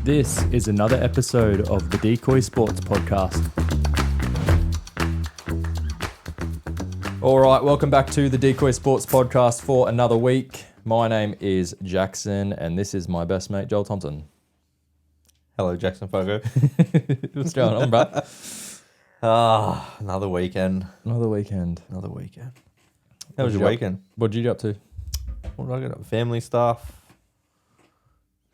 This is another episode of the Decoy Sports Podcast. All right, welcome back to the Decoy Sports Podcast for another week. My name is Jackson, and this is my best mate, Joel Thompson. Hello, Jackson Fogo. What's going on, bro? Another weekend. Another weekend. How was your weekend? What did you get up to? What did I get up? Family stuff.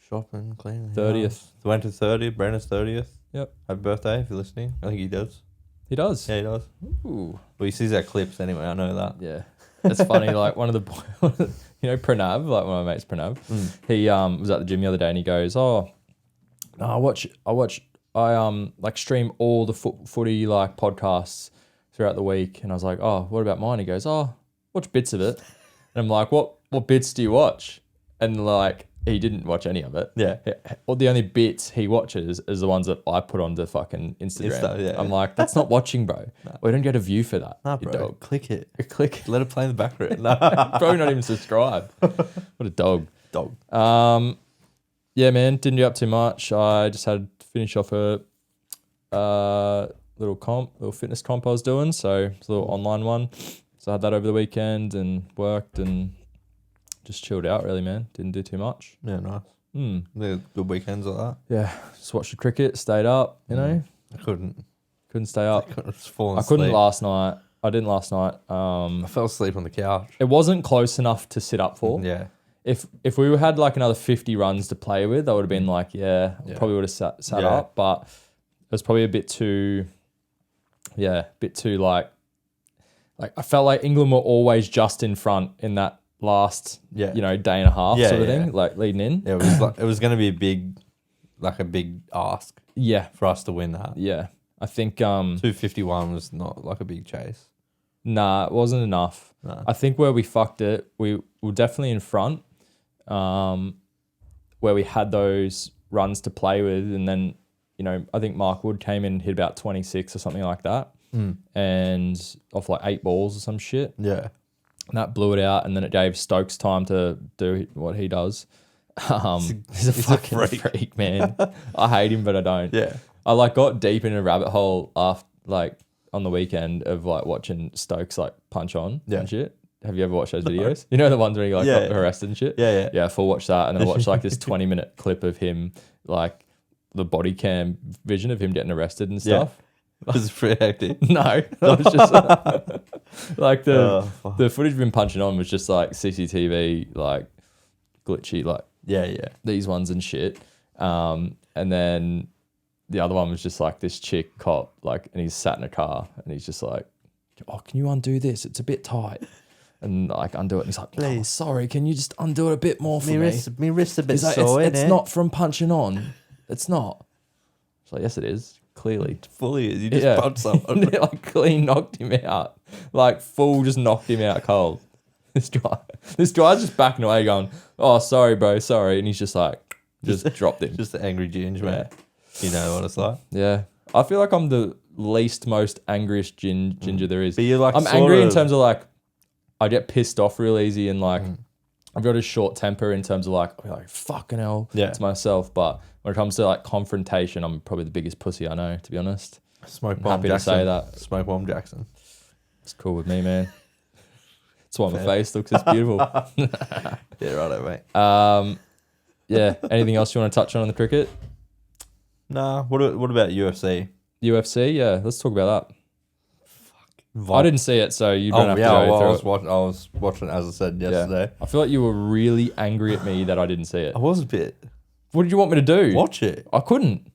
Shopping, cleaning. 30th. Went to 30th. Brandon's 30th. Yep. Happy birthday if you're listening. I think he does. He does? Yeah, he does. Ooh. Well, he sees our clips anyway. I know that. Yeah. It's funny, like one of the boys, you know, Pranav, like one of my mates, Pranav, he was at the gym the other day and he goes, I stream all the footy like podcasts throughout the week. And I was like, oh, what about mine? He goes, watch bits of it. And I'm like, what bits do you watch? And like, he didn't watch any of it. Yeah. Well, the only bits he watches is the ones that I put onto fucking Instagram. Yeah. I'm like, that's not watching, bro. No. We don't get a view for that. Nah, you bro. dog. Click it. Click. Let it play in the background. Probably not even subscribe. What a dog. Dog. Yeah, man, didn't do up too much. I just had to finish off a little fitness comp I was doing. So it's a little online one. So I had that over the weekend and worked and just chilled out really, man. Didn't do too much. Yeah, nice. They're good weekends like that. Yeah, just watched the cricket, stayed up, you know. I couldn't Stay up. I couldn't last night. I didn't last night. I fell asleep on the couch. It wasn't close enough to sit up for. Yeah. If we had like another 50 runs to play with, I would have been like, probably would have sat up. But it was probably a bit too like I felt like England were always just in front in that last day and a half sort of thing, like leading in. Yeah, it was going to be a big ask. Yeah, for us to win that. Yeah, I think 251 was not like a big chase. Nah, it wasn't enough. No. I think where we fucked it, we were definitely in front, where we had those runs to play with, and then I think Mark Wood came in and hit about 26 or something like that, and off like 8 balls or some shit. Yeah. And that blew it out, and then it gave Stokes time to do what he does. He's a fucking freak, man. I hate him, but I don't. Yeah. I got deep in a rabbit hole after on the weekend of watching Stokes punch on and shit. Have you ever watched those videos? You know the ones where he got arrested and shit? Yeah. Yeah, full watch that, and then I watched this 20-minute clip of him the body cam vision of him getting arrested and stuff. Yeah. Was it pretty hectic? No, that was just the footage of him punching on was just CCTV glitchy these ones and shit. And then the other one was just this chick cop and he's sat in a car and he's just like, oh, can you undo this? It's a bit tight. And undo it. And he's like, oh, sorry, can you just undo it a bit more for me? Me wrist a bit sore. It's not from punching on. It's not. It's like, yes, it is. Clearly. Fully is. You just punched someone. Clean knocked him out. Full just knocked him out cold. This guy's just backing away going, oh, sorry, bro, sorry. And he's just just dropped him. Just the angry ginger, man. You know what it's like? Yeah. I feel like I'm the most angriest ginger there is. But you're I'm angry in terms of I get pissed off real easy and I've got a short temper in terms of I'll be fucking hell to myself. But when it comes to confrontation, I'm probably the biggest pussy I know, to be honest. Smoke bomb Happy Jackson. to say that. Smoke bomb Jackson. It's cool with me, man. That's why my face looks this beautiful. Yeah, righto, mate. Yeah. Anything else you want to touch on the cricket? Nah. What about UFC? UFC, yeah. Let's talk about that. I didn't see it, so you don't have to go through it. I was watching, as I said yesterday. Yeah. I feel like you were really angry at me that I didn't see it. I was a bit. What did you want me to do? Watch it. I couldn't.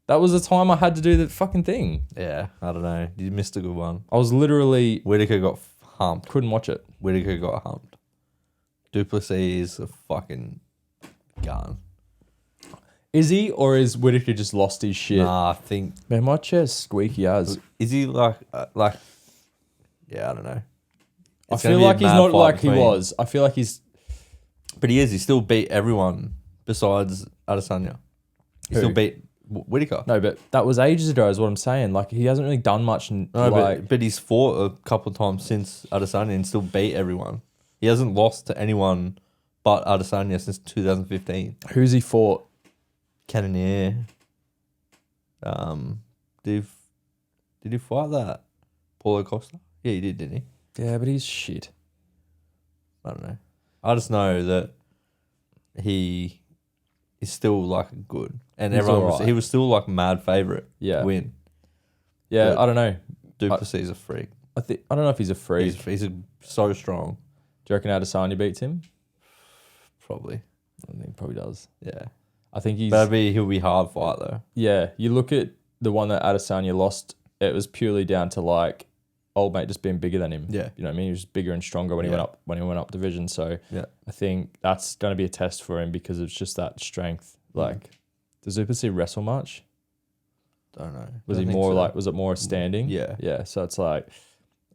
That was the time I had to do the fucking thing. Yeah, I don't know. You missed a good one. I was literally... Whittaker got humped. Couldn't watch it. Whittaker got humped. Duplessis is a fucking gun. Is he, or is Whittaker just lost his shit? Nah, I think... Man, my chair's squeaky as. Is he yeah, I don't know. I feel like he's not like he was. I feel like he's... But he is. He still beat everyone besides Adesanya. He still beat Whittaker. No, but that was ages ago is what I'm saying. He hasn't really done much. But he's fought a couple of times since Adesanya and still beat everyone. He hasn't lost to anyone but Adesanya since 2015. Who's he fought? Cannoneer. Did he fight that Paulo Costa? Yeah, he did, didn't he? Yeah, but he's shit. I don't know. I just know that he is still like good, and He's everyone alright. he was still like mad favorite Yeah. to win. Yeah, But I don't know. Duplessis is a freak. I don't know if he's a freak. He's so strong. Do you reckon Adesanya beats him? Probably. I think he probably does. Yeah. I think he's... He'll be hard fight though. Yeah, you look at the one that Adesanya lost, it was purely down to like old mate just being bigger than him. Yeah. You know what I mean? He was bigger and stronger when he went up division. So Yeah. I think that's going to be a test for him because it's just that strength. Like, does Duplessis wrestle much? Don't know. Was Don't he think more so. like, was it more standing? Yeah. Yeah. So it's like,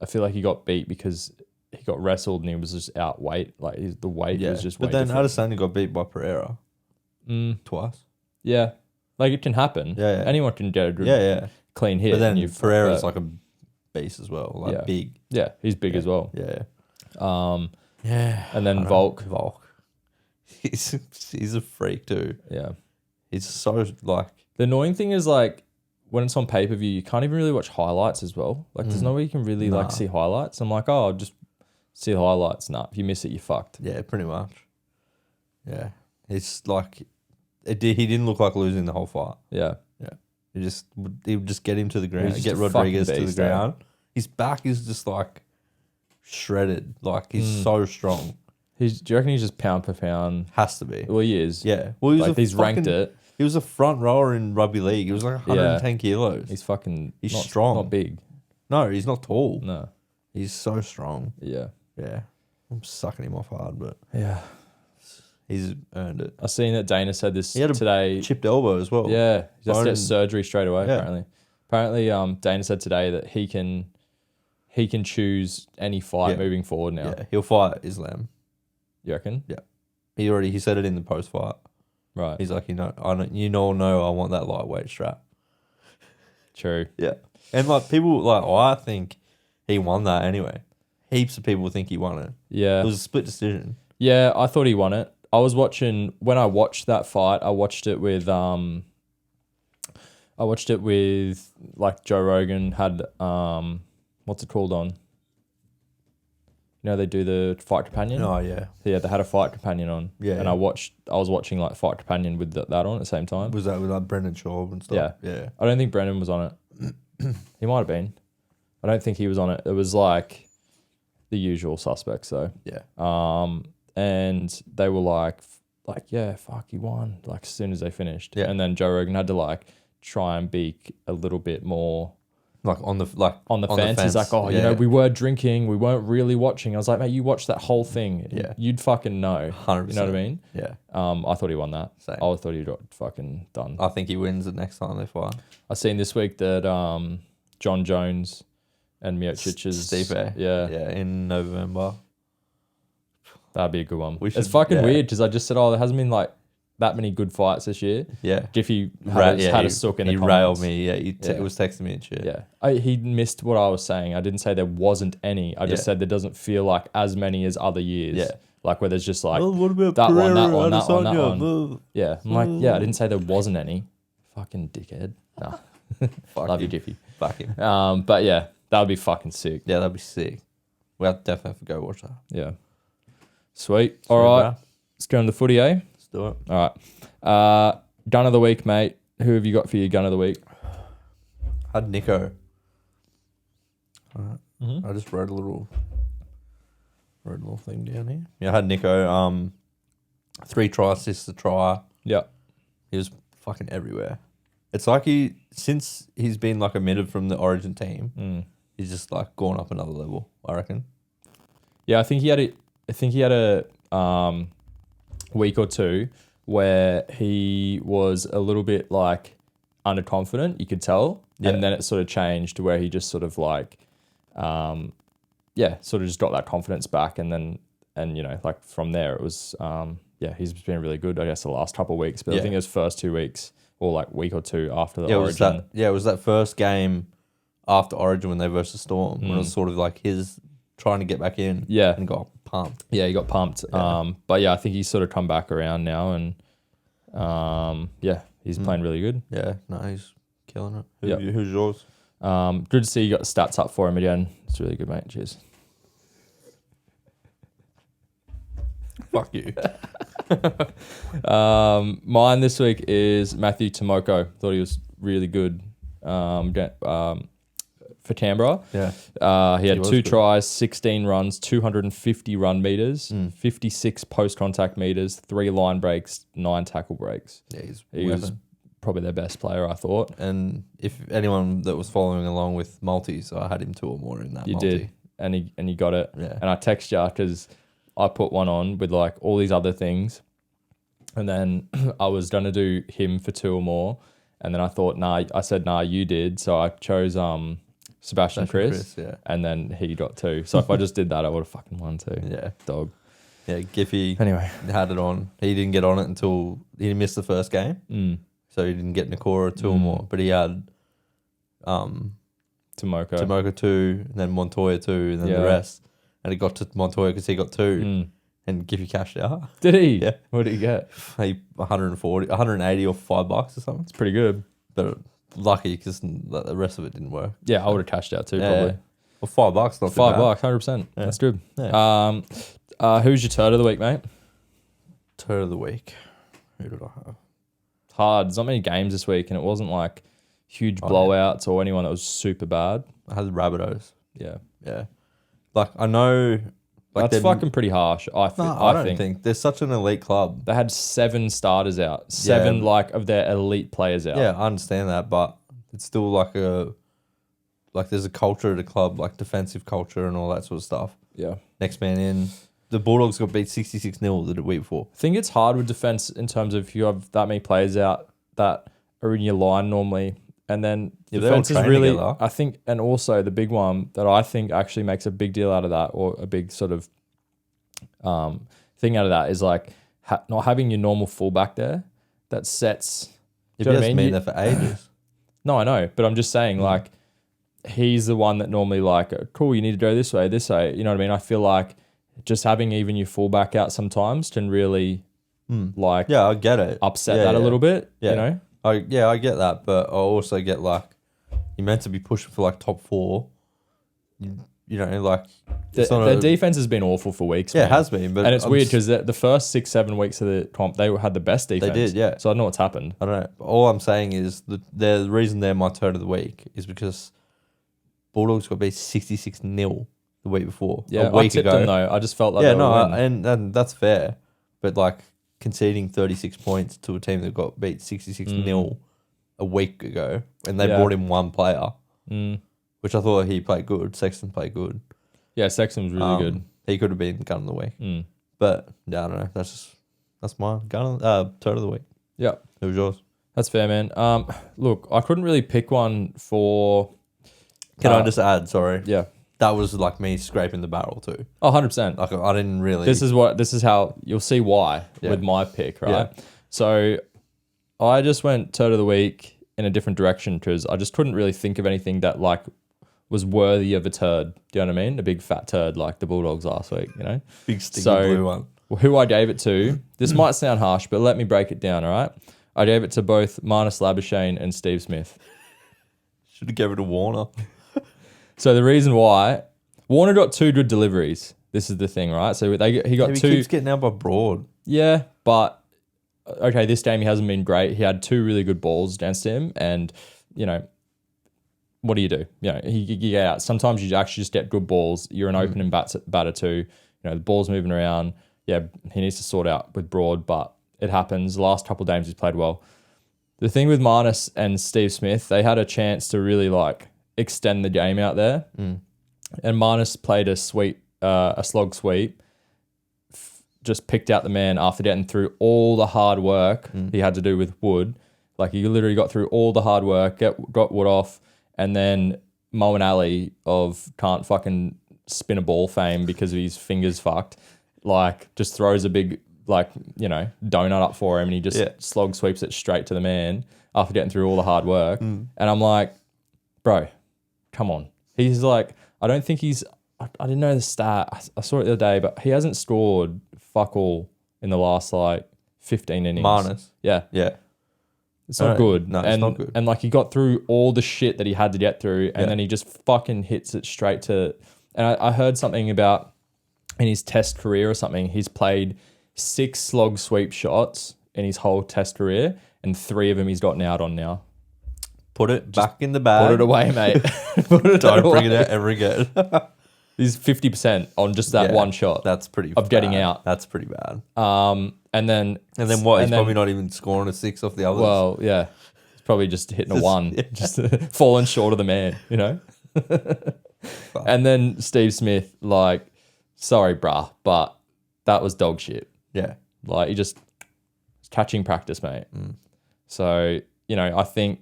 I feel like he got beat because he got wrestled and he was just outweight. Like the weight was just But way then different. Adesanya got beat by Pereira twice. Yeah. Like it can happen. Yeah, yeah. Anyone can get a good Yeah. clean hit. But then and Pereira's like a beast as well. Like Yeah. big. yeah, he's big as well. Yeah. Yeah. And then I don't Volk. know. Volk. He's a freak too. Yeah. He's so like The annoying thing is like when it's on pay-per-view, you can't even really watch highlights as well. Like there's no way you can really like see highlights. I'm like, oh, I'll just see the highlights. Nah, if you miss it, you're fucked. yeah, pretty much. Yeah. It's like he didn't look like losing the whole fight. Yeah. He would just get him to the ground, just get a Rodriguez fucking to the beast, eh? ground. His back is just like shredded. Like he's so strong. Do you reckon he's just pound per pound? Has to be. Well, he is. Yeah. Well, he was Like he's ranked it. He was a front rower in rugby league. He was like 110 kilos. He's fucking. He's not, strong. Not big. No, he's not tall. No. He's so strong. Yeah. Yeah. I'm sucking him off hard, but Yeah. he's earned it. I seen that Dana said this He had a today. chipped elbow as well. Yeah. He has to Bone- get surgery straight away. Yeah. Apparently, Dana said today that he can choose any fight Yeah. moving forward now. Yeah. He'll fight Islam. You reckon? Yeah. He said it in the post fight. Right. He's like, I want that lightweight strap. True. Yeah. And like people like I think he won that anyway. Heaps of people think he won it. Yeah. It was a split decision. Yeah, I thought he won it. I was watching when I watched that fight. I watched it with like Joe Rogan had what's it called on? You know they do the Fight Companion. Oh yeah. Yeah, they had a Fight Companion on. Yeah. And I was watching like Fight Companion with that on at the same time. Was that with like Brendan Schaub and stuff? Yeah. Yeah. I don't think Brendan was on it. He might have been. I don't think he was on it. It was like the usual suspects though. Yeah. And they were like, yeah, fuck, he won. Like as soon as they finished. Yeah. And then Joe Rogan had to like try and be a little bit more Like on the fence. He's like, oh, yeah. we were drinking, we weren't really watching. I was like, mate, you watched that whole thing. Yeah. You'd fucking know. 100%. You know what I mean? Yeah. I thought he won that. Same. I thought he got fucking done. I think he wins the next time they fight. I seen this week that John Jones and Miocic's Stipe. Yeah. Yeah, in November. That'd be a good one. We It's should- fucking yeah. weird because I just said, there hasn't been like that many good fights this year. Yeah. Jiffy had a sook in the He comments. railed me. Yeah, he Yeah. was texting me and shit. Yeah. He missed what I was saying. I didn't say there wasn't any. I just Yeah. said there doesn't feel like as many as other years. Yeah. Like where there's just like, Well, what about that one, that Pereira, one, that one, that Adesanya? one. yeah. I'm like, yeah, I didn't say there wasn't any. Fucking dickhead. Nah. Fuck Love you, him. Jiffy. Fuck him. But yeah, that would be fucking sick. Yeah, that'd be sick. We'll definitely have to go watch that. Yeah. Sweet. All right. Bro. Let's go on the footy, eh? Let's do it. All right. Gun of the week, mate. Who have you got for your gun of the week? Had Nico. Mhm. I just wrote a little thing down here. Yeah, I had Nico. 3 try assists, a try. Yeah. He was fucking everywhere. It's like since he's been like omitted from the Origin team, he's just like gone up another level, I reckon. Yeah, I think he had a week or two where he was a little bit like underconfident, you could tell. Yeah. And then it sort of changed to where he just sort of like sort of just got that confidence back and like from there it was he's been really good, I guess, the last couple of weeks. But I think it was first 2 weeks or like week or two after the Origin. It was that first game after Origin when they versus Storm, when it was sort of like his trying to get back in. Yeah. And got pumped. Yeah, he got pumped. Yeah. But yeah, I think he's sort of come back around now and He's playing really good. Yeah, no, he's killing it. Yep. Who's yours? Good to see you got the stats up for him again. It's really good, mate. Cheers. Fuck you. Mine this week is Matthew Tomoko. Thought he was really good for Canberra. Yeah. He had was 2 good. tries, 16 runs, 250 run meters, 56 post-contact meters, 3 line breaks, 9 tackle breaks. Yeah, He was probably their best player, I thought. And if anyone that was following along with multis, I had him 2 or more in that You multi. did, and he got it. Yeah. And I text you because I put one on with like all these other things, and then I was gonna do him for 2 or more, and then I thought, I said, you did. So I chose Sebastian Chris, yeah. and then he got 2. So if I just did that, I would have fucking won too. Yeah. Dog. Yeah, Giffy Anyway. had it on. He didn't get on it until he missed the first game. So he didn't get Nakora 2 or more. But he had Tomoko 2, and then Montoya 2, and then the rest. And he got to Montoya because he got 2. And Giffy cashed out. Did he? Yeah. What did he get? 180 or $5 or something. It's pretty good. But lucky because the rest of it didn't work. Yeah, I would have cashed out too, Yeah. probably. Well, $5, not too $5, bad. 100%. Yeah. That's good. Yeah. Who's your turd of the week, mate? Turd of the week. Who did I have? It's hard. There's not many games this week, and it wasn't like huge blowouts or anyone that was super bad. I had the Rabbitohs. Yeah. Yeah. Like, I know... Like That's fucking pretty harsh, I don't think. They're such an elite club. They had 7 starters out. 7 of their elite players out. Yeah, I understand that, but it's still like there's a culture at a club, like defensive culture and all that sort of stuff. Yeah. Next man in. The Bulldogs got beat 66-0 the week before. I think it's hard with defense in terms of if you have that many players out that are in your line normally. And then defense is really, together. I think, and also the big one that I think actually makes a big deal out of that, or a big sort of thing out of that, is like not having your normal fullback there. That sets. You've been there for ages. No, I know, but I'm just saying, like, he's the one that normally like, cool, you need to go this way. You know what I mean? I feel like just having even your fullback out sometimes can really, like, I get it, upset that a little bit. Yeah. You know. I get that, but I also get like you're meant to be pushing for like top 4. You know, like their defense has been awful for weeks. Yeah, man. it has been, but and it's weird because the first 6-7 weeks of the comp they had the best defense. They did, yeah. So I don't know what's happened. I don't know. All I'm saying is the reason they're my turd of the week is because Bulldogs got beat 66-0 the week before. Yeah, a week I tipped ago. them though. I just felt like and that's fair, but like conceding 36 points to a team that got beat 66-0 a week ago, and they brought in 1 player, which I thought he played good. Sexton played good. Yeah, Sexton was really good. He could have been gun of the week, but yeah, I don't know. That's my turd of the week. Yeah, it was yours. That's fair, man. Look, I couldn't really pick one for. Can I just add? Sorry. Yeah. That was like me scraping the barrel too. Oh, 100%. Like I didn't really. This is how you'll see why with my pick, right? Yeah. So I just went turd of the week in a different direction because I just couldn't really think of anything that like was worthy of a turd. Do you know what I mean? A big fat turd like the Bulldogs last week, you know? Big sticky blue one. Who I gave it to, this might sound harsh, but let me break it down, all right? I gave it to both Marnus Labuschagne and Steve Smith. Should have gave it to Warner. So the reason why, Warner got 2 good deliveries. This is the thing, right? So he got 2. He keeps getting out by Broad. Yeah, but okay, this game he hasn't been great. He had 2 really good balls against him, and you know, what do? You know, you get out. Sometimes you actually just get good balls. You're an opening batter too. You know, the ball's moving around. Yeah, he needs to sort out with Broad, but it happens. The last couple of games he's played well. The thing with Marnus and Steve Smith, they had a chance to really like extend the game out there. And Marnus played a slog sweep, just picked out the man after getting through all the hard work he had to do with Wood. Like he literally got through all the hard work, got Wood off, and then Moen Ali of can't fucking spin a ball fame because of his fingers fucked, like just throws a big like, you know, donut up for him and he just slog sweeps it straight to the man after getting through all the hard work. And I'm like, bro, come on. He's like, I don't think I didn't know the stat. I saw it the other day, but he hasn't scored fuck all in the last like 15 innings. Marnus. Yeah. Yeah. It's not good. No, and, it's not good. And like he got through all the shit that he had to get through, and then he just fucking hits it straight to. And I heard something about in his test career or something. He's played 6 slog sweep shots in his whole test career, and 3 of them he's gotten out on now. Put it back in the bag. Put it away, mate. Don't bring it out ever again. He's 50% on just that one shot. That's pretty of getting out. That's pretty bad. And then what? He's probably not even scoring a 6 off the others. Well, yeah. He's probably just hitting a 1. Just falling short of the man, you know? And then Steve Smith, like, sorry, bruh, but that was dog shit. Yeah. Like, he just catching practice, mate. So, you know, I think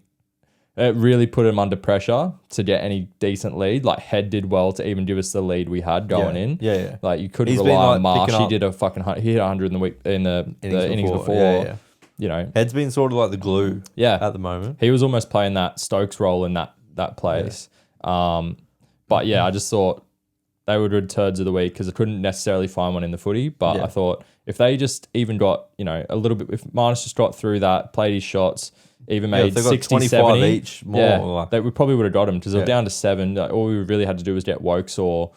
it really put him under pressure to get any decent lead. Like, Head did well to even give us the lead we had going in. Yeah. Like, you couldn't rely on Marsh. He did he hit 100 in the week in the innings before. Yeah. You know, Head's been sort of like the glue. At the moment, he was almost playing that Stokes role in that place. But yeah, I just thought they would read Turds of the week because I couldn't necessarily find one in the footy. But I thought if they just even got, you know, a little bit, if Marsh just got through that, played his shots, even made 60, 25 70, each more. They probably would have got him because they were down to 7. Like, all we really had to do was get Wokes or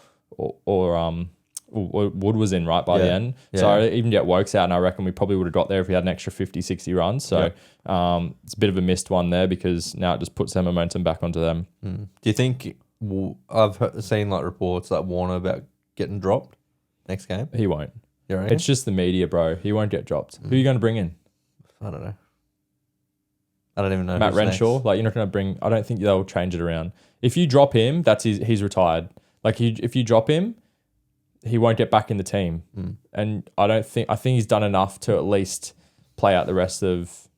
Wood was in right by the end. So I even get Wokes out, and I reckon we probably would have got there if we had an extra 50, 60 runs. So it's a bit of a missed one there because now it just puts their momentum back onto them. Do you think, I've seen like reports that Warner about getting dropped next game? He won't. You reckon? It's just the media, bro. He won't get dropped. Who are you going to bring in? I don't know. I don't even know. Matt Renshaw. Next. Like, you're not going to bring. I don't think they'll change it around. If you drop him, he's retired. Like, if you drop him, he won't get back in the team. And I think he's done enough to at least play out the rest of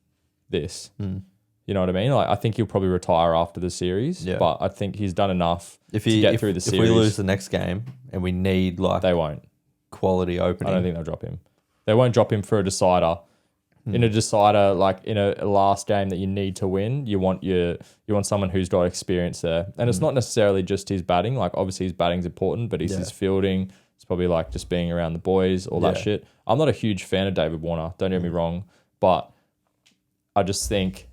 this. You know what I mean? Like, I think he'll probably retire after the series. Yeah. But I think he's done enough to get through the series. If we lose the next game and we need they won't quality opening, I don't think they'll drop him. They won't drop him for a decider. In a decider, like in a last game that you need to win, you want someone who's got experience there. And it's not necessarily just his batting. Like, obviously his batting's important, but it's his fielding. It's probably like just being around the boys, all that shit. I'm not a huge fan of David Warner, don't get me wrong, but I just think,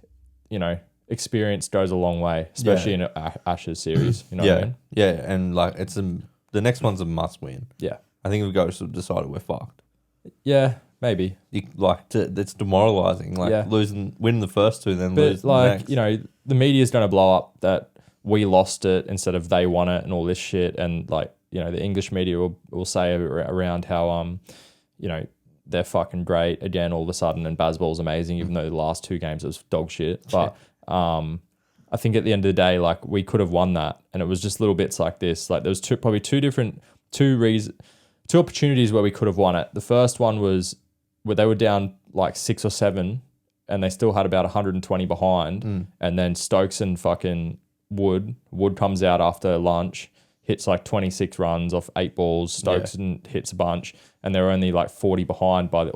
you know, experience goes a long way, especially in an Ashes series. You know what I mean? Yeah, and like the next one's a must win. Yeah. I think if we go to the decider, we're fucked. Yeah. Maybe it's demoralizing. Like winning the first 2, then lose the next. You know, the media's going to blow up that we lost it instead of they won it and all this shit. And like, you know, the English media will say around how you know, they're fucking great again all of a sudden, and Bazball's amazing, even though the last 2 games it was dog shit. But I think at the end of the day, like, we could have won that, and it was just little bits like this. Like, there was two opportunities where we could have won it. The first one was where they were down like 6 or 7 and they still had about 120 behind. And then Stokes and fucking Wood comes out after lunch, hits like 26 runs off 8 balls. Stokes hits a bunch, and they were only like 40 behind there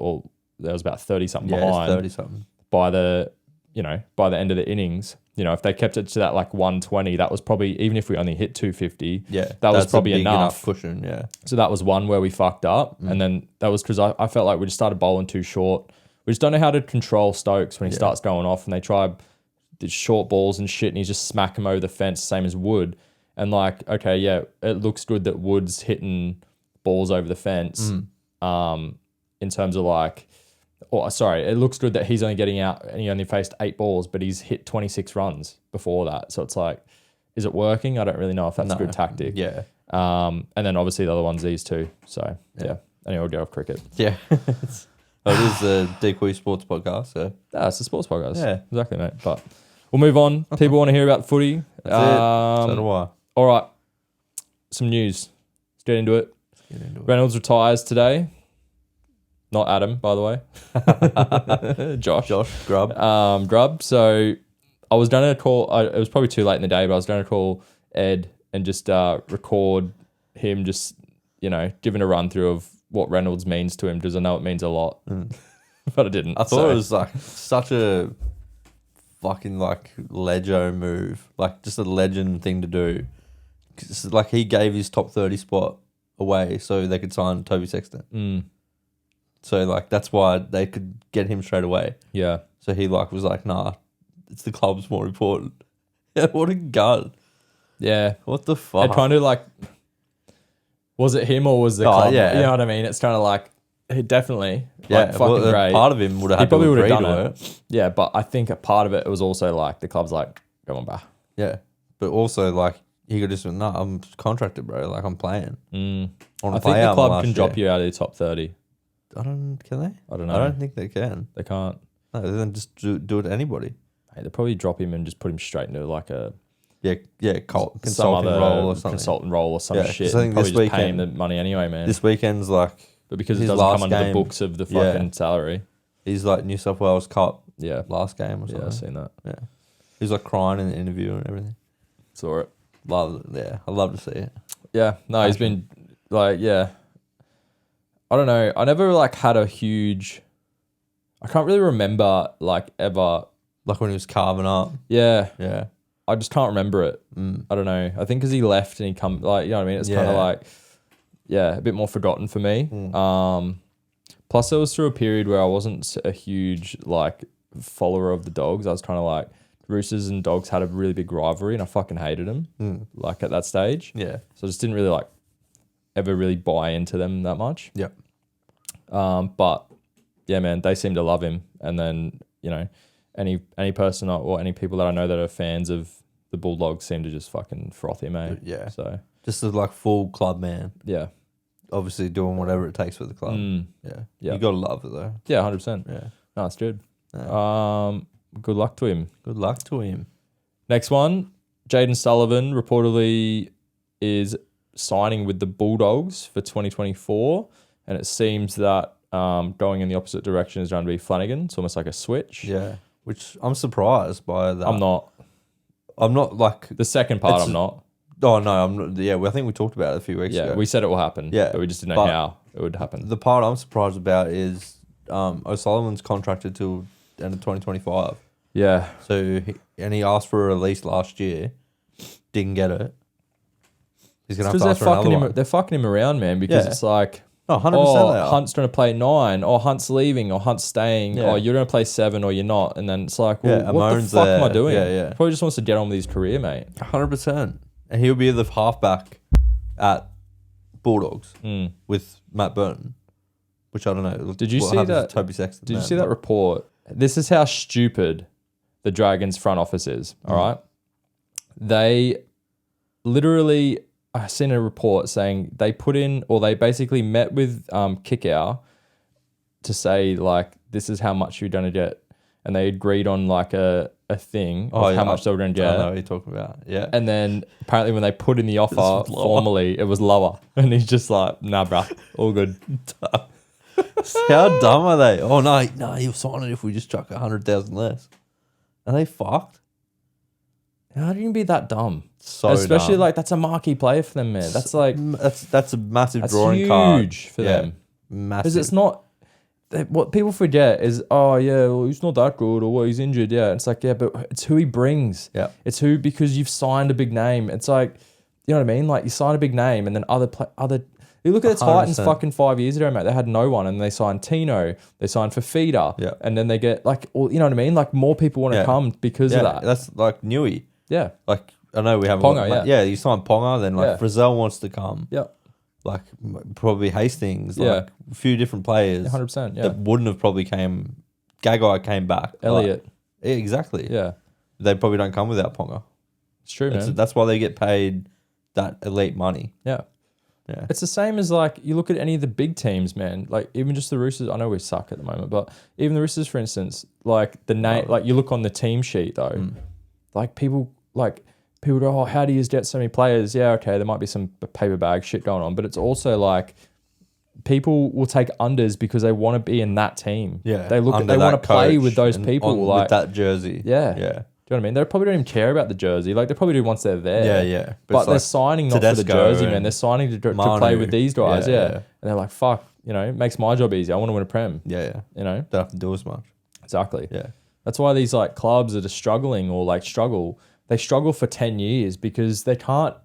was about 30 something behind. 30 something. By the end of the innings. You know, if they kept it to that like 120, that was probably, even if we only hit 250, that was probably enough cushion. Yeah. So that was one where we fucked up. And then that was because I felt like we just started bowling too short. We just don't know how to control Stokes when he starts going off, and they try the short balls and shit, and he's just smack him over the fence, same as Wood. And like, okay, yeah, it looks good that Wood's hitting balls over the fence. In terms of like, it looks good that he's only getting out and he only faced 8 balls, but he's hit 26 runs before that. So it's like, is it working? I don't really know if that's a good tactic. Yeah. And then obviously the other one's these 2. So yeah. Anyway, we'll go off cricket. Yeah. It is the Decoy Sports Podcast. So. It's a sports podcast. Yeah. Exactly, mate. But we'll move on. People want to hear about footy. That's it. So do I. All right. Some news. Let's get into it. Reynolds retires today. Not Adam, by the way. Josh. Grub. Grub. So I was going to call, it was probably too late in the day, but I was going to call Ed and just record him just, you know, giving a run through of what Reynolds means to him, because I know it means a lot. But I didn't. I thought it was like such a fucking like Legio move. Like just a legend thing to do. 'Cause like he gave his top 30 spot away so they could sign Toby Sexton. So like that's why they could get him straight away. Yeah. So he like was like, nah, it's the club's more important. Yeah, what a gun. Yeah. What the fuck? They're trying to like, was it him or was the club? Yeah. You know what I mean? It's kind of like, he definitely, Yeah, like, fucking great. Part of him would have He had probably to would have agree done to it. it. Yeah, but I think a part of it was also like, the club's like, come on, bah. Yeah. But also, like, he could just, no, I'm contracted, bro. Like, I'm playing. I think the club can drop you out of the top 30. Can they? I don't know. I don't think they can. They can't. No, then just do it to anybody. Hey, they'll probably drop him and just put him straight into like a Consulting role or something. Consultant role or some Yeah, 'cause shit. I think Probably this just pay him weekend- the money anyway, man. This weekend's like, but because it his doesn't last come under the game- books of the fucking salary. he's like New South Wales Cup Yeah. last game or Yeah, something. I've seen that. Yeah. He's like crying in the interview and everything. Saw it. Love it. Yeah, I love to see it. Yeah. No, he's been like, yeah. I don't know. I never like had a huge. I can't really remember like ever. Like when he was carving up. Yeah. Yeah. I just can't remember it. I don't know. I think because he left and he come like, you know what I mean? It's kind of Yeah. like, yeah, a bit more forgotten for me. Plus it was through a period where I wasn't a huge like follower of the Dogs. I was kind of like, Roosters and Dogs had a really big rivalry and I fucking hated them like at that stage. Yeah. So I just didn't really like ever really buy into them that much. Yep. But yeah, man, they seem to love him. And then, you know, any person or any people that I know that are fans of the Bulldogs seem to just fucking froth him, eh? Yeah. So Just as like full club man. yeah. Obviously doing whatever it takes for the club. Yeah. Yeah. You gotta love it though. Yeah, 100%. Yeah. No, it's good. Good luck to him. Good luck to him. Next one, Jaden Sullivan reportedly is signing with the Bulldogs for 2024, and it seems that going in the opposite direction is going to be Flanagan. It's almost like a switch. Yeah. Which I'm surprised by that. I'm not. I'm not like The second part, It's- I'm not. Oh no, I'm not. Yeah, well, I think we talked about it a few weeks Yeah, ago. we said it will happen. Yeah, but we just didn't know but how it would happen. The part I'm surprised about is O'Sullivan's contracted till end of 2025. Yeah. So he asked for a release last year, didn't get it. He's gonna have to ask for another one. They're fucking him around, man, because Yeah. it's like, No, 100% oh, they are. Hunt's going to play 9, or Hunt's leaving, or Hunt's staying, Yeah. or you're going to play 7, or you're not. And then it's like, well, Yeah, what the Amon's fuck am I there. doing? Yeah, yeah. Probably just wants to get on with his career, mate. 100%. And he'll be the halfback at Bulldogs with Matt Burton, which I don't know. Did you what see happens that? to Toby Sexton? Did you see that report? This is how stupid the Dragons front office is, all right? They literally, I seen a report saying they put in, or they basically met with Kickow to say, like, this is how much you're going to get. And they agreed on, like, a thing of how much they were going to I get. know what you're talking about. Yeah. And then apparently when they put in the offer formally, it was lower. And he's just like, nah, bruh, all good. How dumb are they? Oh, no, he'll sign it if we just chuck 100,000 less. Are they fucked? How do you be that dumb? So Especially dumb. like that's a marquee player for them, man. That's like That's a massive that's drawing huge card. for them. Massive. Because it's not what people forget is, oh yeah, well, he's not that good, or well, he's injured. Yeah, it's like, yeah, but it's who he brings. Yeah. It's who, because you've signed a big name. It's like, you know what I mean? Like you sign a big name, and then other. You look at the Titans 100%. fucking 5 years ago, mate. They had no one, and they signed Tino. They signed Fifita. Yeah. And then they get like, you know what I mean? Like more people want to Yeah. come because of that. That's like Newey. Yeah. Like, I know we have Ponga, yeah, you signed Ponga, then like Yeah. Frizzell wants to come. Yeah. Like probably Hastings, Yeah. like a few different players 100%. Yeah. that wouldn't have probably came. Gagai came back. Elliot. Like, yeah, exactly. Yeah. They probably don't come without Ponga. It's true, man. That's why they get paid that elite money. Yeah. Yeah. It's the same as like you look at any of the big teams, man. Like even just the Roosters. I know we suck at the moment, but even the Roosters, for instance, like the name, like you look on the team sheet though, like people go, oh, how do you get so many players? Yeah, okay, there might be some paper bag shit going on, but it's also like people will take unders because they want to be in that team. Yeah, they look, under they want that to play coach with those and people, like with that jersey. Yeah. Yeah. Do you know what I mean? They probably don't even care about the jersey. Like they probably do once they're there. Yeah, yeah. But it's they're like signing not for the Tedesco jersey, man. and They're signing to Manu. play with these guys. Yeah, Yeah, yeah. And they're like, fuck, you know, it makes my job easy. I want to win a prem. Yeah. You know, Don't have to do as much. exactly. Yeah. That's why these like clubs that are struggling or like struggle. They struggle for 10 years because they can't.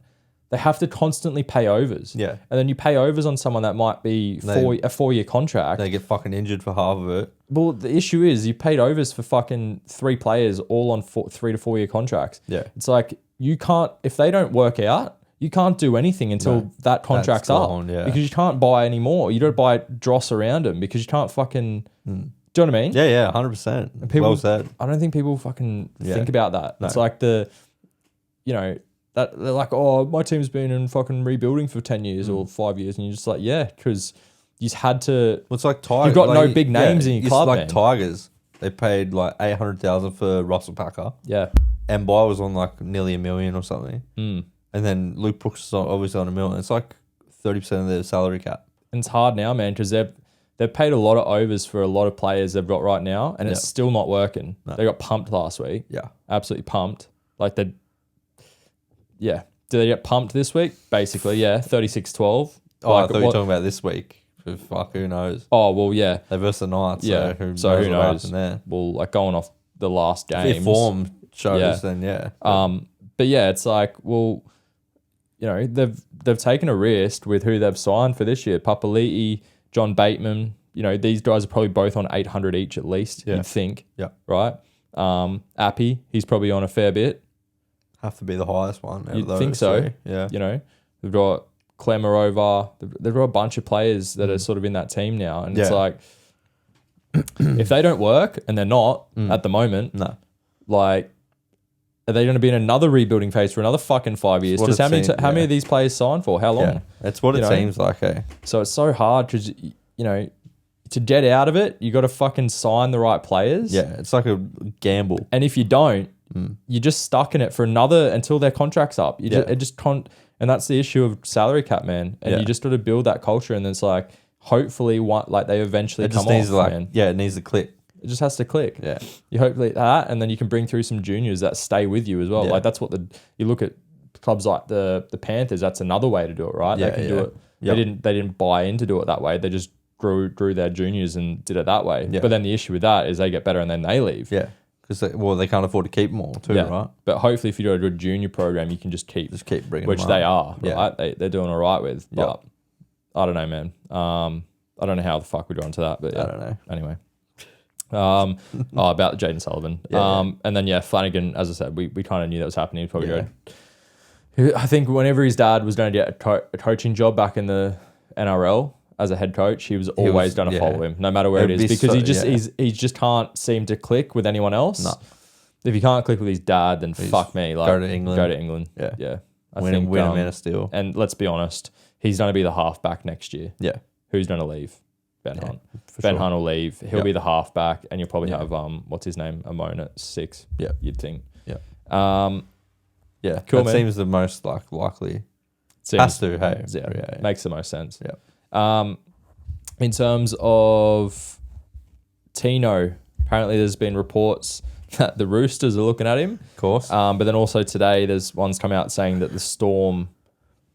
They have to constantly pay overs. Yeah. And then you pay overs on someone that might be a 4-year contract. They get fucking injured for half of it. Well, the issue is you paid overs for fucking 3 players all on 3 to 4 year contracts. Yeah. It's like you can't, if they don't work out, you can't do anything until that contract's up. Yeah. Because you can't buy any more. You don't buy dross around them because you can't fucking... Do you know what I mean? Yeah, 100%. People, well said. I don't think people fucking think about that. No. It's like that they're like, oh, my team's been in fucking rebuilding for 10 years or 5 years. And you're just like, yeah, because you just had to... Well, it's like Tigers. You've got no big names in your club, like Tigers. They paid like $800,000 for Russell Packer. Yeah. And By was on like nearly $1 million or something. And then Luke Brooks is obviously on $1 million. It's like 30% of their salary cap. And it's hard now, man, because they've paid a lot of overs for a lot of players they've got right now, and it's still not working. No. They got pumped last week. Yeah. Absolutely pumped. Like Did they get pumped this week? Basically, yeah. 36-12. Oh, like, I thought you were talking about this week. Fuck, who knows? Oh, well, yeah. They versus the Knights. Yeah. So who knows? There? Well, like going off the last game. If form shows, then yeah. But yeah, it's like, well, they've taken a risk with who they've signed for this year. Papali'i, John Bateman. These guys are probably both on 800 each at least. You'd think. Yeah. Right. Appy, he's probably on a fair bit. Have to be the highest one. You'd think so. Three. Yeah. They've got Clemerova. They've got a bunch of players that are sort of in that team now, and it's like, if they don't work, and they're not at the moment, like, are they going to be in another rebuilding phase for another fucking 5 years? Just how many of these players signed for? How long? Yeah. That's what it seems like, eh? So it's so hard because, to get out of it, you got to fucking sign the right players. Yeah, it's like a gamble. And if you don't, you're just stuck in it for until their contract's up. And that's the issue of salary cap, man. And you just got to build that culture, and it's like, hopefully, they eventually come off, man. Yeah, it needs to click. It just has to click. Yeah. You hopefully that, and then you can bring through some juniors that stay with you as well. Yeah. Like that's what you look at clubs like the Panthers. That's another way to do it, right? Yeah, they can do it. Yep. They didn't buy in to do it that way. They just grew their juniors and did it that way. Yeah. But then the issue with that is they get better and then they leave. Yeah. Because they can't afford to keep them all too, right? But hopefully, if you do a good junior program, you can just keep bringing which them they up. are, right? They're doing all right with. But I don't know, man. I don't know how the fuck we got onto that, but I don't know. Anyway. About Jaden Sullivan. And then Flanagan, as I said, we kind of knew that was happening. He'd probably go. I think whenever his dad was going to get a coaching job back in the NRL as a head coach, he was always going to follow him, no matter where it is, because he just can't seem to click with anyone else. No. If he can't click with his dad, then fuck me. Like, go to England. Yeah. I think win a man of steel. And let's be honest, he's going to be the halfback next year. Yeah. Who's going to leave? Ben Hunt. Hunt will leave. He'll be the halfback, and you'll probably have what's his name, Amon at 6. Yeah, you'd think. Yeah. Yeah. Cool. That seems the most likely. Has to. Hey. Yeah. Makes the most sense. Yeah. In terms of Tino, apparently there's been reports that the Roosters are looking at him. Of course. But then also today, there's ones come out saying that the Storm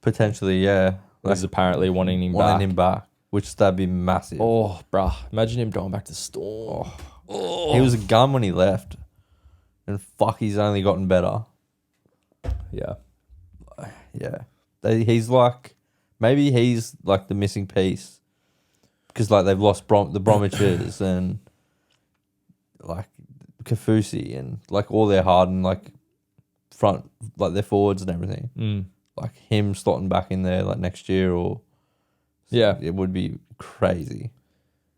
potentially, is apparently wanting him back. Which that'd be massive. Oh, bruh. Imagine him going back to Storm. He was a gun when he left. And fuck, he's only gotten better. Yeah. Yeah. He's like... Maybe he's like the missing piece. Because like they've lost the Bromwiches and like Kafusi and like all their hardened like front, like their forwards and everything. Like him slotting back in there like next year or... Yeah. It would be crazy.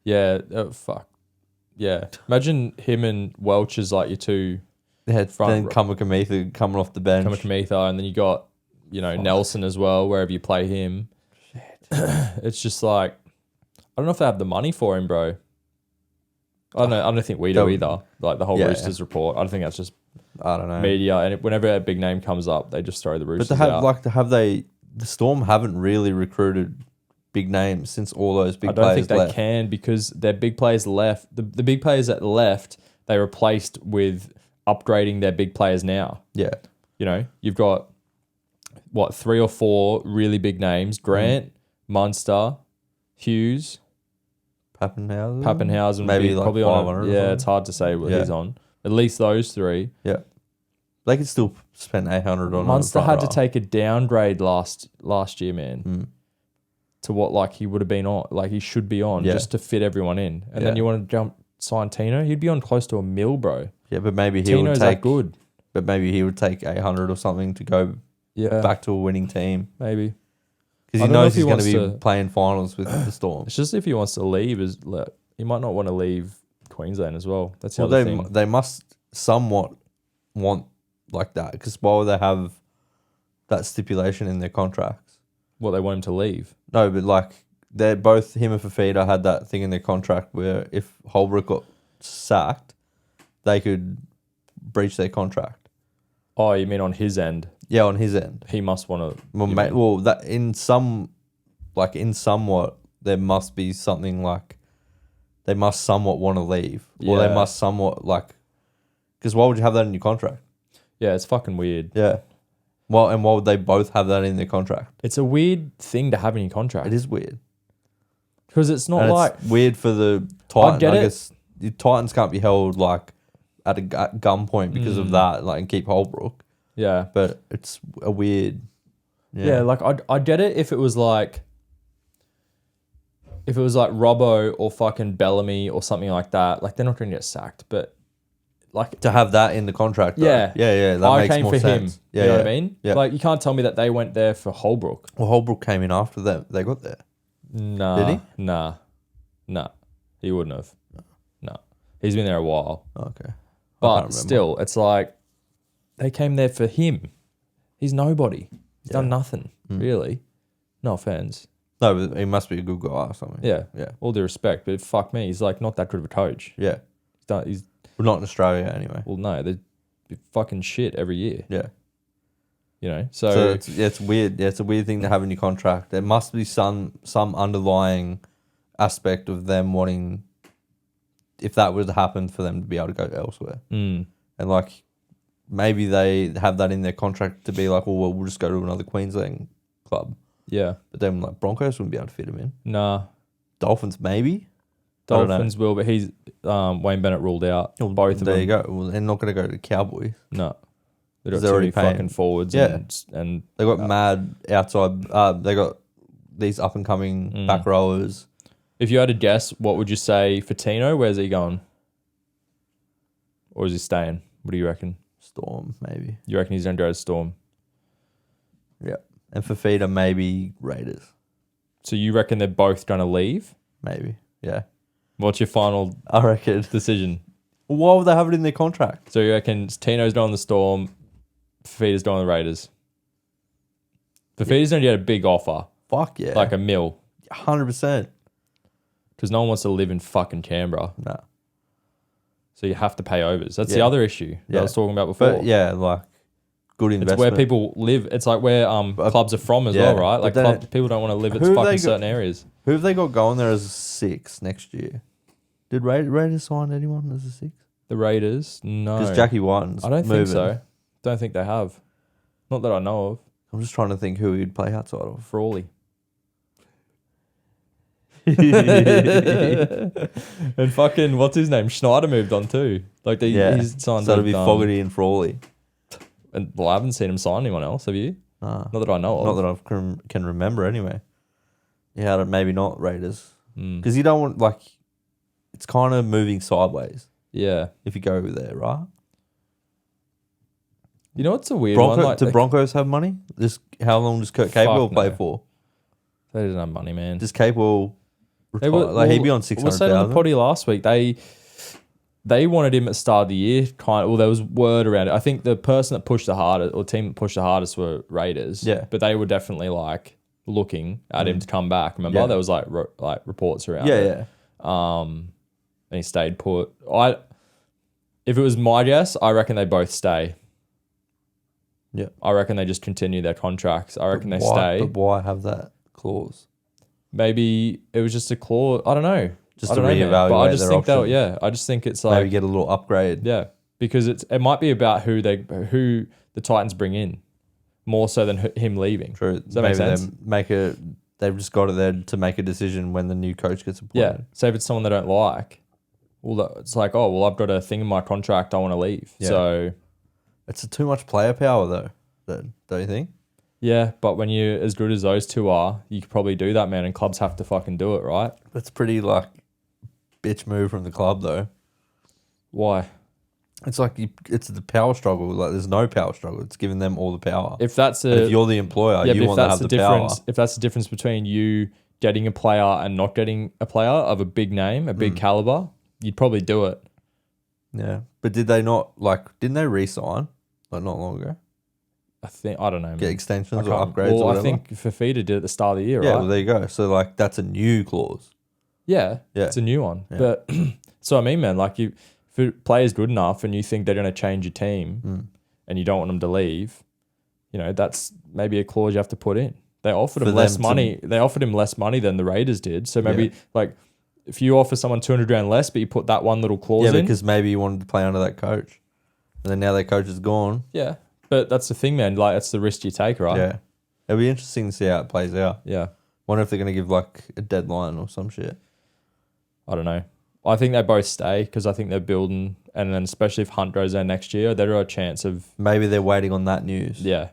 Yeah. Fuck. Yeah. Imagine him and Welch as like your two front. Then Kamikamitha coming off the bench. Kamikamitha, and then you got, Nelson as well, wherever you play him. Shit. It's just like, I don't know if they have the money for him, bro. I don't think we do either. Like the whole Roosters report. I don't think that's just I don't know. Media. And whenever a big name comes up, they just throw the Roosters out. The Storm haven't really recruited big names since all those big players left. I don't think they can because their big players left. The big players that left, they replaced with upgrading their big players now. Yeah. You've got, 3 or 4 really big names. Grant, Munster, Hughes. Pappenhausen. Maybe like probably 500 on. It's hard to say what he's on. At least those 3. Yeah. They could still spend 800 on Munster a front had to row. take a downgrade last year, man, Mm. to what like he would have been on, like he should be on, Yeah. just to fit everyone in. And then Yeah. you want to sign Tino? He'd be on close to $1 million, bro. Yeah, but maybe he Tino's would that take good. But maybe he would take 800 or something to go Yeah, back to a winning team maybe. because I he don't know knows if he he's going to wants be to- playing finals with the Storm. It's just if he wants to leave, he might not want to leave Queensland as well. That's the Well, other thing. they must somewhat want like that because why would they have that stipulation in their contracts? What, they want him to leave? No, but like they're both him and Fifita had that thing in their contract where if Holbrook got sacked, they could breach their contract. Oh, you mean on his end? Yeah, on his end. He must want to. Well, that in somewhat there must be something like they must somewhat want to leave, or they Yeah. must somewhat like because why would you have that in your contract? Yeah, it's fucking weird. Yeah. Well, and why would they both have that in their contract? It's a weird thing to have in your contract. It is weird. Because it's not And like... it's weird for the Titans. get it. Guess the Titans can't be held like at a gunpoint because of that, like and keep Holbrook. Yeah. But it's a weird. Yeah, like I'd get it if it was like... If it was like Robbo or fucking Bellamy or something like that. Like, they're not going to get sacked, but... Like, to have that in the contract. Though. yeah. Yeah. That I makes came more for sense. him. Yeah, you know yeah. what I mean? Yeah. Like, you can't tell me that they went there for Holbrook. Well, Holbrook came in after them. They got there. Nah. Did he? Nah. He wouldn't have. No. He's been there a while. Okay. But still, it's like they came there for him. He's nobody. He's done nothing, really. No offense. No, but he must be a good guy or something. Yeah. Yeah. All due respect, but fuck me, he's like not that good of a coach. Yeah. He's We're not in Australia anyway. well, no, they're fucking shit every year. Yeah. You know, So it's weird. Yeah, it's a weird thing to have in your contract. There must be some underlying aspect of them wanting, if that would happen, for them to be able to go elsewhere. Mm. And like maybe they have that in their contract to be like, well, we'll just go to another Queensland club. Yeah. But then like Broncos wouldn't be able to fit him in. Nah. Dolphins maybe. I don't know. Dolphins will, but he's Wayne Bennett ruled out. Both of them. There you go. Well, they're not going to go to the Cowboys. No. They've got They're too already many paying. fucking forwards Yeah. and They got mad outside. They got these up and coming back rowers. if you had to guess, what would you say for Tino? Where's he going? Or is he staying? What do you reckon? Storm maybe. You reckon he's going to go to Storm? Yeah. And Fifita maybe Raiders. So you reckon they're both going to leave? Maybe. Yeah. What's your final I reckon. decision? Why would they have it in their contract? So you reckon Tino's going the Storm, Fifita's going the Raiders? Fifita's going to get a big offer, Fuck yeah. like $1 million, 100%. because no one wants to live in fucking Canberra. No. So you have to pay overs. That's the Yeah. other issue that Yeah. I was talking about before. But yeah, like good It's investment. where people live. It's like where clubs are from as yeah, well, right? but Like then people don't want to live at who have they fucking got- certain areas. Who have they got going there as a 6 next year? Did Raiders sign anyone as a 6? The Raiders, no. Because Jackie Whiten's I don't moving. think so. Don't think they have. Not that I know of. I'm just trying to think who he'd play outside of. Frawley. And fucking, what's his name? Schneider moved on too. Like he's signed. So it'll be with, Fogarty and Frawley. And well, I haven't seen him sign anyone else. Have you? Nah. Not that I know of. Not that I can remember anyway. Yeah, maybe not Raiders. Mm. Because you don't want, like, it's kind of moving sideways Yeah. if you go over there, right? You know what's a weird one? Like, Do Broncos have money? How long does Kurt Capewell play no. for? they didn't have money, man. Does Capewell They retire? were- He'd be on we said on the 600,000. potty last week. They wanted him at the start of the year. There was word around it. I think the person that pushed the hardest, or team that pushed the hardest, were Raiders. Yeah. But they were definitely like looking at him to come back. Remember, Yeah. there was like reports around. Yeah, it. yeah. And he stayed put. If it was my guess, I reckon they both stay. Yeah. I reckon they just continue their contracts. I reckon they Why- stay. But why have that clause? Maybe it was just a clause. I don't know. Just I to don't know, man. But I reevaluate just their think that. options. Yeah, I just think it's like Maybe get a little upgrade. yeah, because it might be about who the Titans bring in more so than him leaving. True. Does that make sense? They've just got it there to make a decision when the new coach gets appointed. Yeah. Say if it's someone they don't like, well, it's like, oh, well, I've got a thing in my contract. I want to leave. Yeah. So It's too much player power though. Don't you think? Yeah, but when you're as good as those two are, you could probably do that, man. And clubs have to fucking do it, right? That's pretty like bitch move from the club though. Why? It's like it's the power struggle. Like there's no power struggle. It's giving them all the power. If that's if you're the employer, you want to have the power. If that's the difference between you getting a player and not getting a player of a big name, a big caliber, you'd probably do it. Yeah, but did they not didn't they re-sign like not long ago? I don't know. Get extensions or upgrades well, or whatever? I think Fifita did at the start of the year, Yeah, right? well, there you go. So like that's a new clause. Yeah, Yeah. it's a new one. Yeah. But so I mean, man, like if a player's good enough and you think they're going to change your team and you don't want them to leave, that's maybe a clause you have to put in. They offered him less money. They offered him less money than the Raiders did. So maybe if you offer someone 200 grand less, but you put that one little clause in. Yeah, because maybe you wanted to play under that coach. And then now that coach is gone. Yeah. But that's the thing, man. Like, that's the risk you take, right? Yeah. It'll be interesting to see how it plays out. Yeah. Wonder if they're going to give like a deadline or some shit. I don't know. I think they both stay because I think they're building, and then especially if Hunt goes there next year, there are a chance of... Maybe they're waiting on that news. Yeah.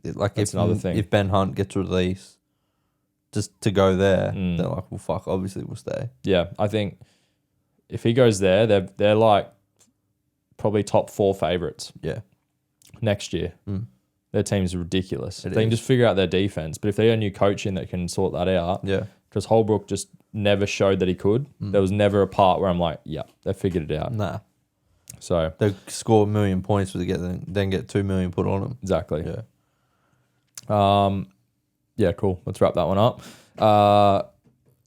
Like that's another thing. If Ben Hunt gets released, just to go there, they're like, well, fuck, obviously we'll stay. Yeah, I think if he goes there, they're like probably top 4 favourites. Yeah. Next year. Their team's ridiculous. They can just figure out their defense. But if they get a new coach in that can sort that out, because Holbrook just never showed that he could. There was never a part where I'm like, yeah, they figured it out. Nah. So they score 1 million points to then get 2 million put on them. Exactly. Yeah. Yeah, cool. Let's wrap that one up.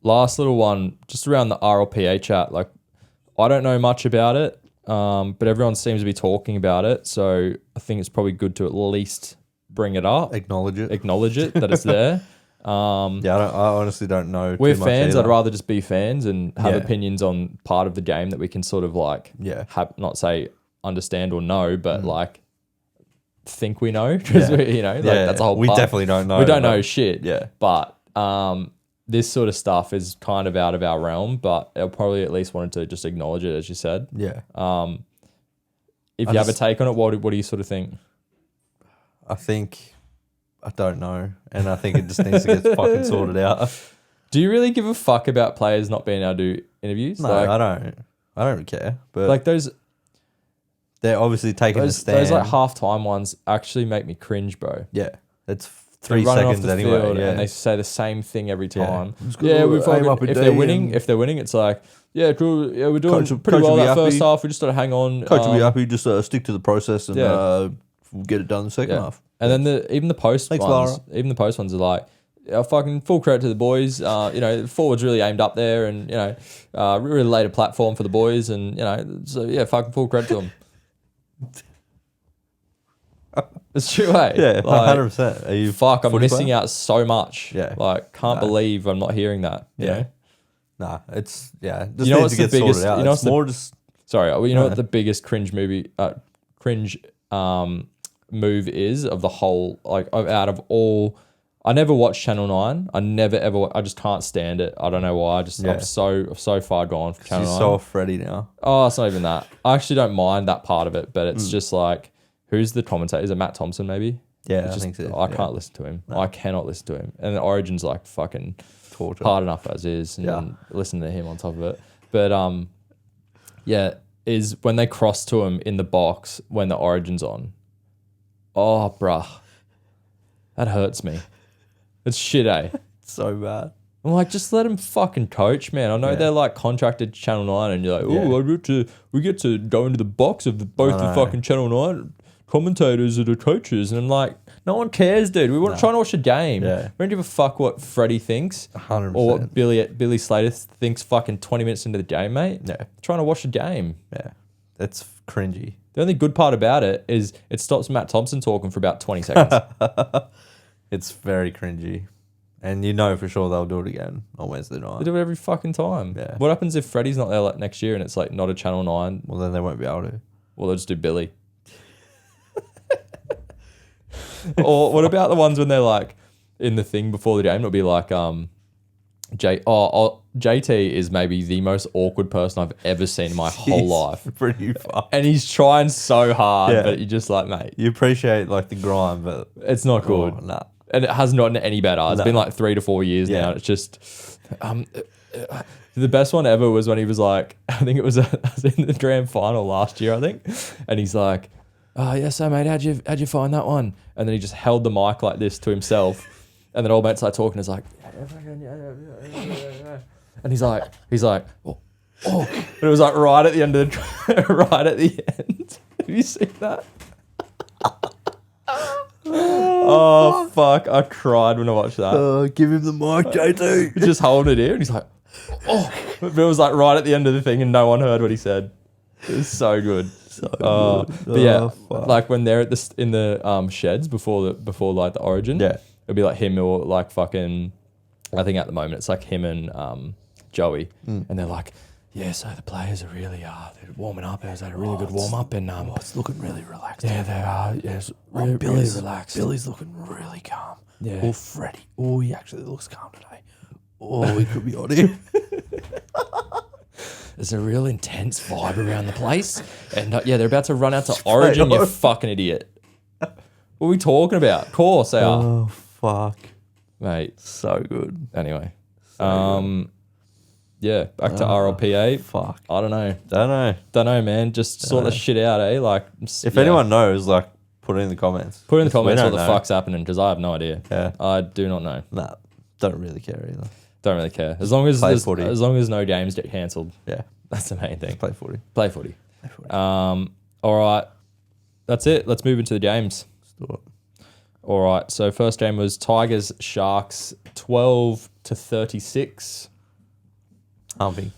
Last little one, just around the RLPA chat. Like, I don't know much about it. But everyone seems to be talking about it, so I think it's probably good to at least bring it up, acknowledge it that it's there. I honestly don't know. We're too much fans. either. I'd rather just be fans and have opinions on part of the game that we can sort of not say understand or know, but like think we know because that's the whole. We definitely don't know. We don't know shit. Yeah, but this sort of stuff is kind of out of our realm, but I probably at least wanted to just acknowledge it, as you said. Yeah. If you have a take on it, what do you sort of think? I don't know, and I think it just needs to get fucking sorted out. Do you really give a fuck about players not being able to do interviews? No, I don't. I don't care. But like those, they're obviously taking a stand. Those like halftime ones actually make me cringe, bro. Yeah, it's 3 seconds anyway. And they say the same thing every time. Yeah, if they're winning, it's like, yeah, cool. Yeah, we're doing pretty well that first half. We just got to hang on. Coach will be happy. Just stick to the process and we'll get it done in the second half. And then even the post ones are like, fucking full credit to the boys. The forwards really aimed up there, and really laid a platform for the boys, and so yeah, fucking full credit to them. It's true, eh? Yeah, 100%. Are you fuck? I'm missing out so much. Yeah, like can't believe I'm not hearing that. You know? Nah, it's just you know needs to get sorted out. It's more just sorry. You know what the biggest cringe move is of the whole, like out of all. I never watched Channel 9. I never ever. I just can't stand it. I don't know why. I'm so far gone from Channel 9. She's so off Freddy now. Oh, it's not even that. I actually don't mind that part of it, but it's just like, who's the commentator? Is it Matt Thompson maybe? Yeah, I think so. I can't listen to him. No. I cannot listen to him. And the Origin's like fucking torture. Hard enough as is, and listen to him on top of it. But is when they cross to him in the box when the Origin's on. Oh, bruh, that hurts me. It's shit, eh? So bad. I'm like, just let him fucking coach, man. I know they're like contracted to Channel 9, and you're like, we get to go into the box of both the fucking Channel 9 commentators or the coaches, and I'm like, no one cares, dude. We want trying to watch a game. Yeah. We don't give a fuck what Freddy thinks 100%. or what Billy Slater thinks fucking 20 minutes into the game, mate. Yeah. Trying to watch a game. Yeah. That's cringy. The only good part about it is it stops Matt Thompson talking for about 20 seconds. It's very cringy. And for sure they'll do it again on Wednesday night. They do it every fucking time. Yeah. What happens if Freddy's not there next year and it's like not a Channel 9? Well, then they won't be able to. Well, they'll just do Billy. Or what about the ones when they're like in the thing before the game? It'll be like, JT is maybe the most awkward person I've ever seen in my whole life. Pretty far. And he's trying so hard, Yeah. but you're just like, mate, You appreciate like the grind, but it's not good. nah. And it hasn't gotten any better. It's No. been like 3 to 4 years Yeah. now. It's just the best one ever was when he was like, I think it was in the grand final last year, I think. And he's like, oh, yeah, so mate, how'd you find that one? And then he just held the mic like this to himself. And then old mate started talking. He's like, and he's like, oh. And it was like right at the end of right at the end. Have you seen that? Oh fuck! I cried when I watched that. Give him the mic, JT. He's just holding it here, and he's like, oh. But it was like right at the end of the thing, and no one heard what he said. It was so good. But yeah, fuck. like when they're at in the sheds before like the Origin. Yeah. It'll be like him or like fucking. I think at the moment it's like him and Joey, and they're like, yeah. So the players are really they're warming up. They had a really good warm up, and it's looking really relaxed. yeah, they are. Yeah, it's really relaxed. Billy's looking really calm. Yeah. Oh, Freddy. Oh, he actually looks calm today. Oh, he could be on here. There's a real intense vibe around the place, and yeah, they're about to run out to Origin. You fucking idiot. What are we talking about? Of course they are, Oh, fuck. mate. So good. Anyway, yeah, back to RLPA. Fuck. I don't know. Don't know. Man. Just sort the shit out, eh? Like, If anyone knows, like, put it in the comments. put in the comments what don't the know. fuck's happening, because I have no idea. Yeah. I do not know. Nah, don't really care either. Don't really care. As long as Play there's, footy. as long as no games get cancelled, Yeah. that's the main thing. Play footy. Play footy. Play footy. All right, that's it. Let's move into the games. Let's do it. All right. So first game was Tigers Sharks 12-36. Humping.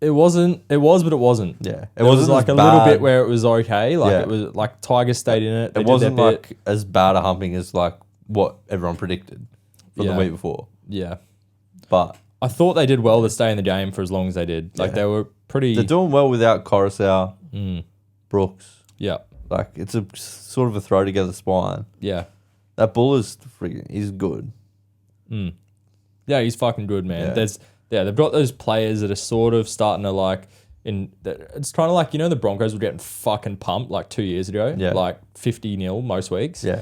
It wasn't. It was, but it wasn't. Yeah. It was like a as little bad. bit where it was okay. Like Yeah. it was like Tigers stayed in it. They It did wasn't their bit. like as bad a humping as like what everyone predicted from Yeah. the week before. Yeah. But I thought they did well to stay in the game for as long as they did. Like Yeah. they were pretty. they're doing well without Coruscant, Brooks. Yeah. Like it's a sort of a throw together spine. Yeah. That Bull is freaking. He's good. Yeah, he's fucking good, man. Yeah. They've got those players that are sort of starting to like it's kind of like, you know, the Broncos were getting fucking pumped like 2 years ago, Yeah. like 50-0 most weeks. Yeah.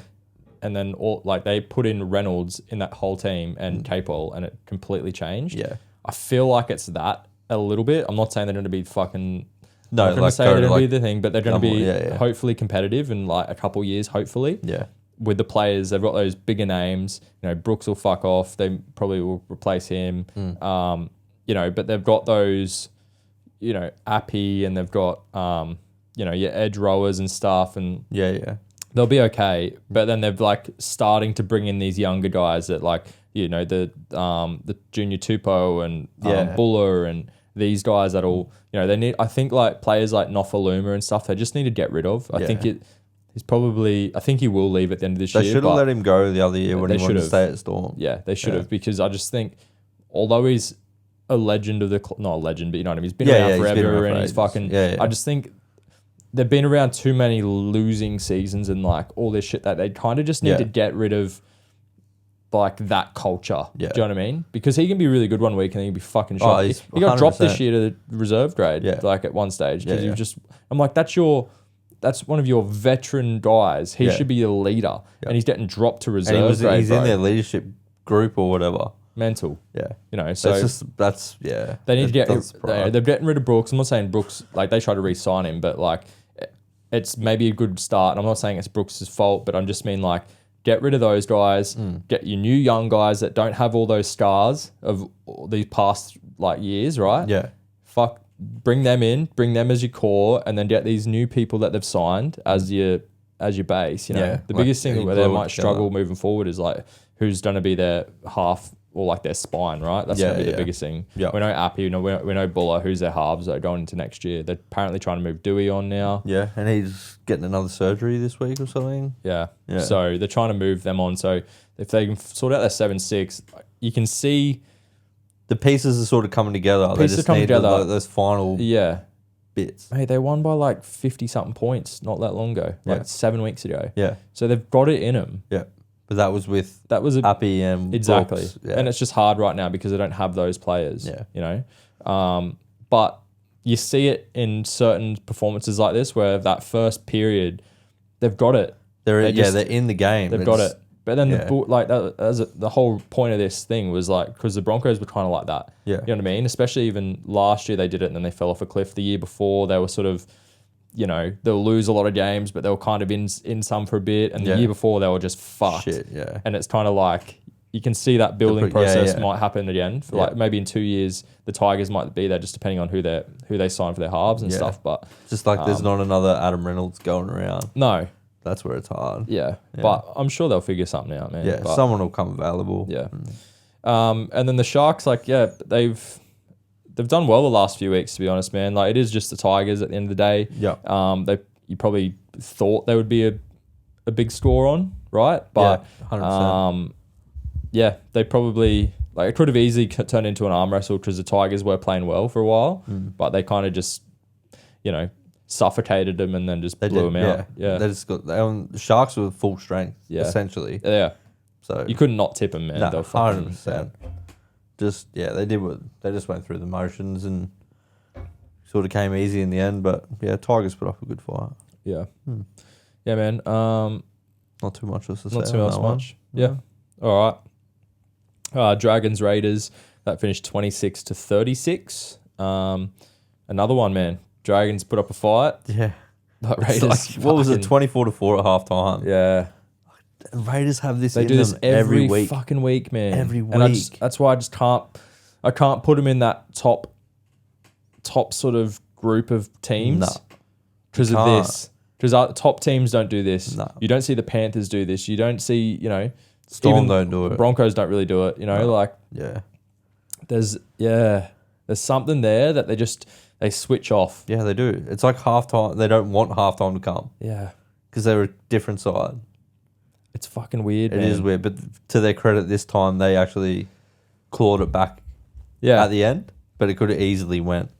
And then all like they put in Reynolds in that whole team and Capel, and it completely changed. Yeah. I feel like it's that a little bit. I'm not saying they're going to be fucking. No, I'm not going like to say they're go to, going to be like, the thing, but they're going to be yeah. hopefully competitive in like a couple years, hopefully. Yeah. With the players, they've got those bigger names. You know, Brooks will fuck off. They probably will replace him. You know, but they've got those, you know, Appy, and they've got, you know, your edge rowers and stuff, and Yeah. they'll be okay. But then they're like starting to bring in these younger guys that like, you know, the junior Tupou and Yeah. Buller and these guys that'll, you know, they need. I think like players like Nofaluma and stuff, they just need to get rid of. I Yeah. think he's probably. I think he will leave at the end of this They year. should have but- let him go the other year when they he wanted to should've. stay at Storm. Yeah, they should Yeah. have, because I just think, although he's a legend of the not a legend, but you know what I mean. He's been Yeah, around yeah, he's been forever, around for and he's ages. fucking. Yeah. I just think they've been around too many losing seasons and like all this shit that they kind of just need Yeah. to get rid of. Like that culture. Yeah. Do you know what I mean? Because he can be really good one week and he can be fucking Oh, shot. he's He got dropped this 100%. year to the reserve grade. Yeah. Like at one stage, because Yeah, you yeah. just. I'm like, that's one of your veteran guys. He Yeah. should be a leader, and he's getting dropped to reserve And grade. he's in their leadership group or whatever. Mental. Yeah. You know, so Yeah. they need to get. That's They're getting rid of Brooks. I'm not saying Brooks like they try to re-sign him, but like it's maybe a good start. And I'm not saying it's Brooks' fault, but I'm just mean like get rid of those guys. Get your new young guys that don't have all those scars of all these past like years, right? Yeah. Bring them in, bring them as your core, and then get these new people that they've signed as your base. You know, Yeah, the like, biggest thing you where they glue it might together. struggle moving forward is like who's going to be their half or like their spine, right? That's going to be the Yeah. biggest thing. Yeah. We know Appy, we know Buller, who's their halves that are going into next year. They're apparently trying to move Dewey on now. Yeah. And he's getting another surgery this week or something. Yeah. Yeah. So they're trying to move them on. So if they can sort out their 7-6, you can see. The pieces are sort of coming together. Pieces They are just coming need together. those final Yeah. bits. Hey, they won by like 50 something points not that long ago, like Yeah. 7 weeks ago. Yeah. So they've got it in them. Yeah. But that was with a Appy and exactly, Brooks. Yeah. and it's just hard right now because they don't have those players. Yeah. You know, but you see it in certain performances like this where that first period, they've got it. They're in the game. They've got it. But then the whole point of this thing was like, because the Broncos were kind of like that. Yeah. You know what I mean? Especially even last year they did it and then they fell off a cliff. The year before they were sort of, you know, they'll lose a lot of games, but they were kind of in some for a bit. And the year before they were just fucked. Shit, yeah. And it's kind of like, you can see that building process might happen again. For like maybe in 2 years, the Tigers might be there just depending on who they sign for their halves and stuff. But just like there's not another Adam Reynolds going around. No. That's where it's hard. Yeah. But I'm sure they'll figure something out, man. Yeah, but, someone will come available. Yeah. And then the Sharks, like, they've done well the last few weeks, to be honest, man. Like, it is just the Tigers at the end of the day. Yeah. You probably thought they would be a big score on, right? But 100%. They probably, like, it could have easily turned into an arm wrestle because the Tigers were playing well for a while, but they kind of just, you know, suffocated them and then just blew them out. Yeah. They just got the Sharks were full strength, essentially. Yeah. So you couldn't not tip them, man. No, They're fucking 100%. Just they did what they just went through the motions and sort of came easy in the end. But yeah, Tigers put up a good fight. Yeah. Yeah, man. Not too much else to say. Not too much. Yeah. All right. Dragons Raiders, that finished 26-36. Another one, man. Dragons put up a fight. Yeah. But Raiders, what was it? 24-4 at halftime. Yeah. Raiders have this. They do this every week. Fucking week, man. Every week. And that's why I just can't. I can't put them in that top sort of group of teams because of this. Because top teams don't do this. No. You don't see the Panthers do this. You don't see, you know, Storm even don't do it. Broncos don't really do it. You know, like there's something there that they switch off. Yeah, they do. It's like halftime. They don't want halftime to come. Yeah, because they're a different side. It's fucking weird. It is weird, but to their credit, this time they actually clawed it back. Yeah, at the end, but it could have easily went.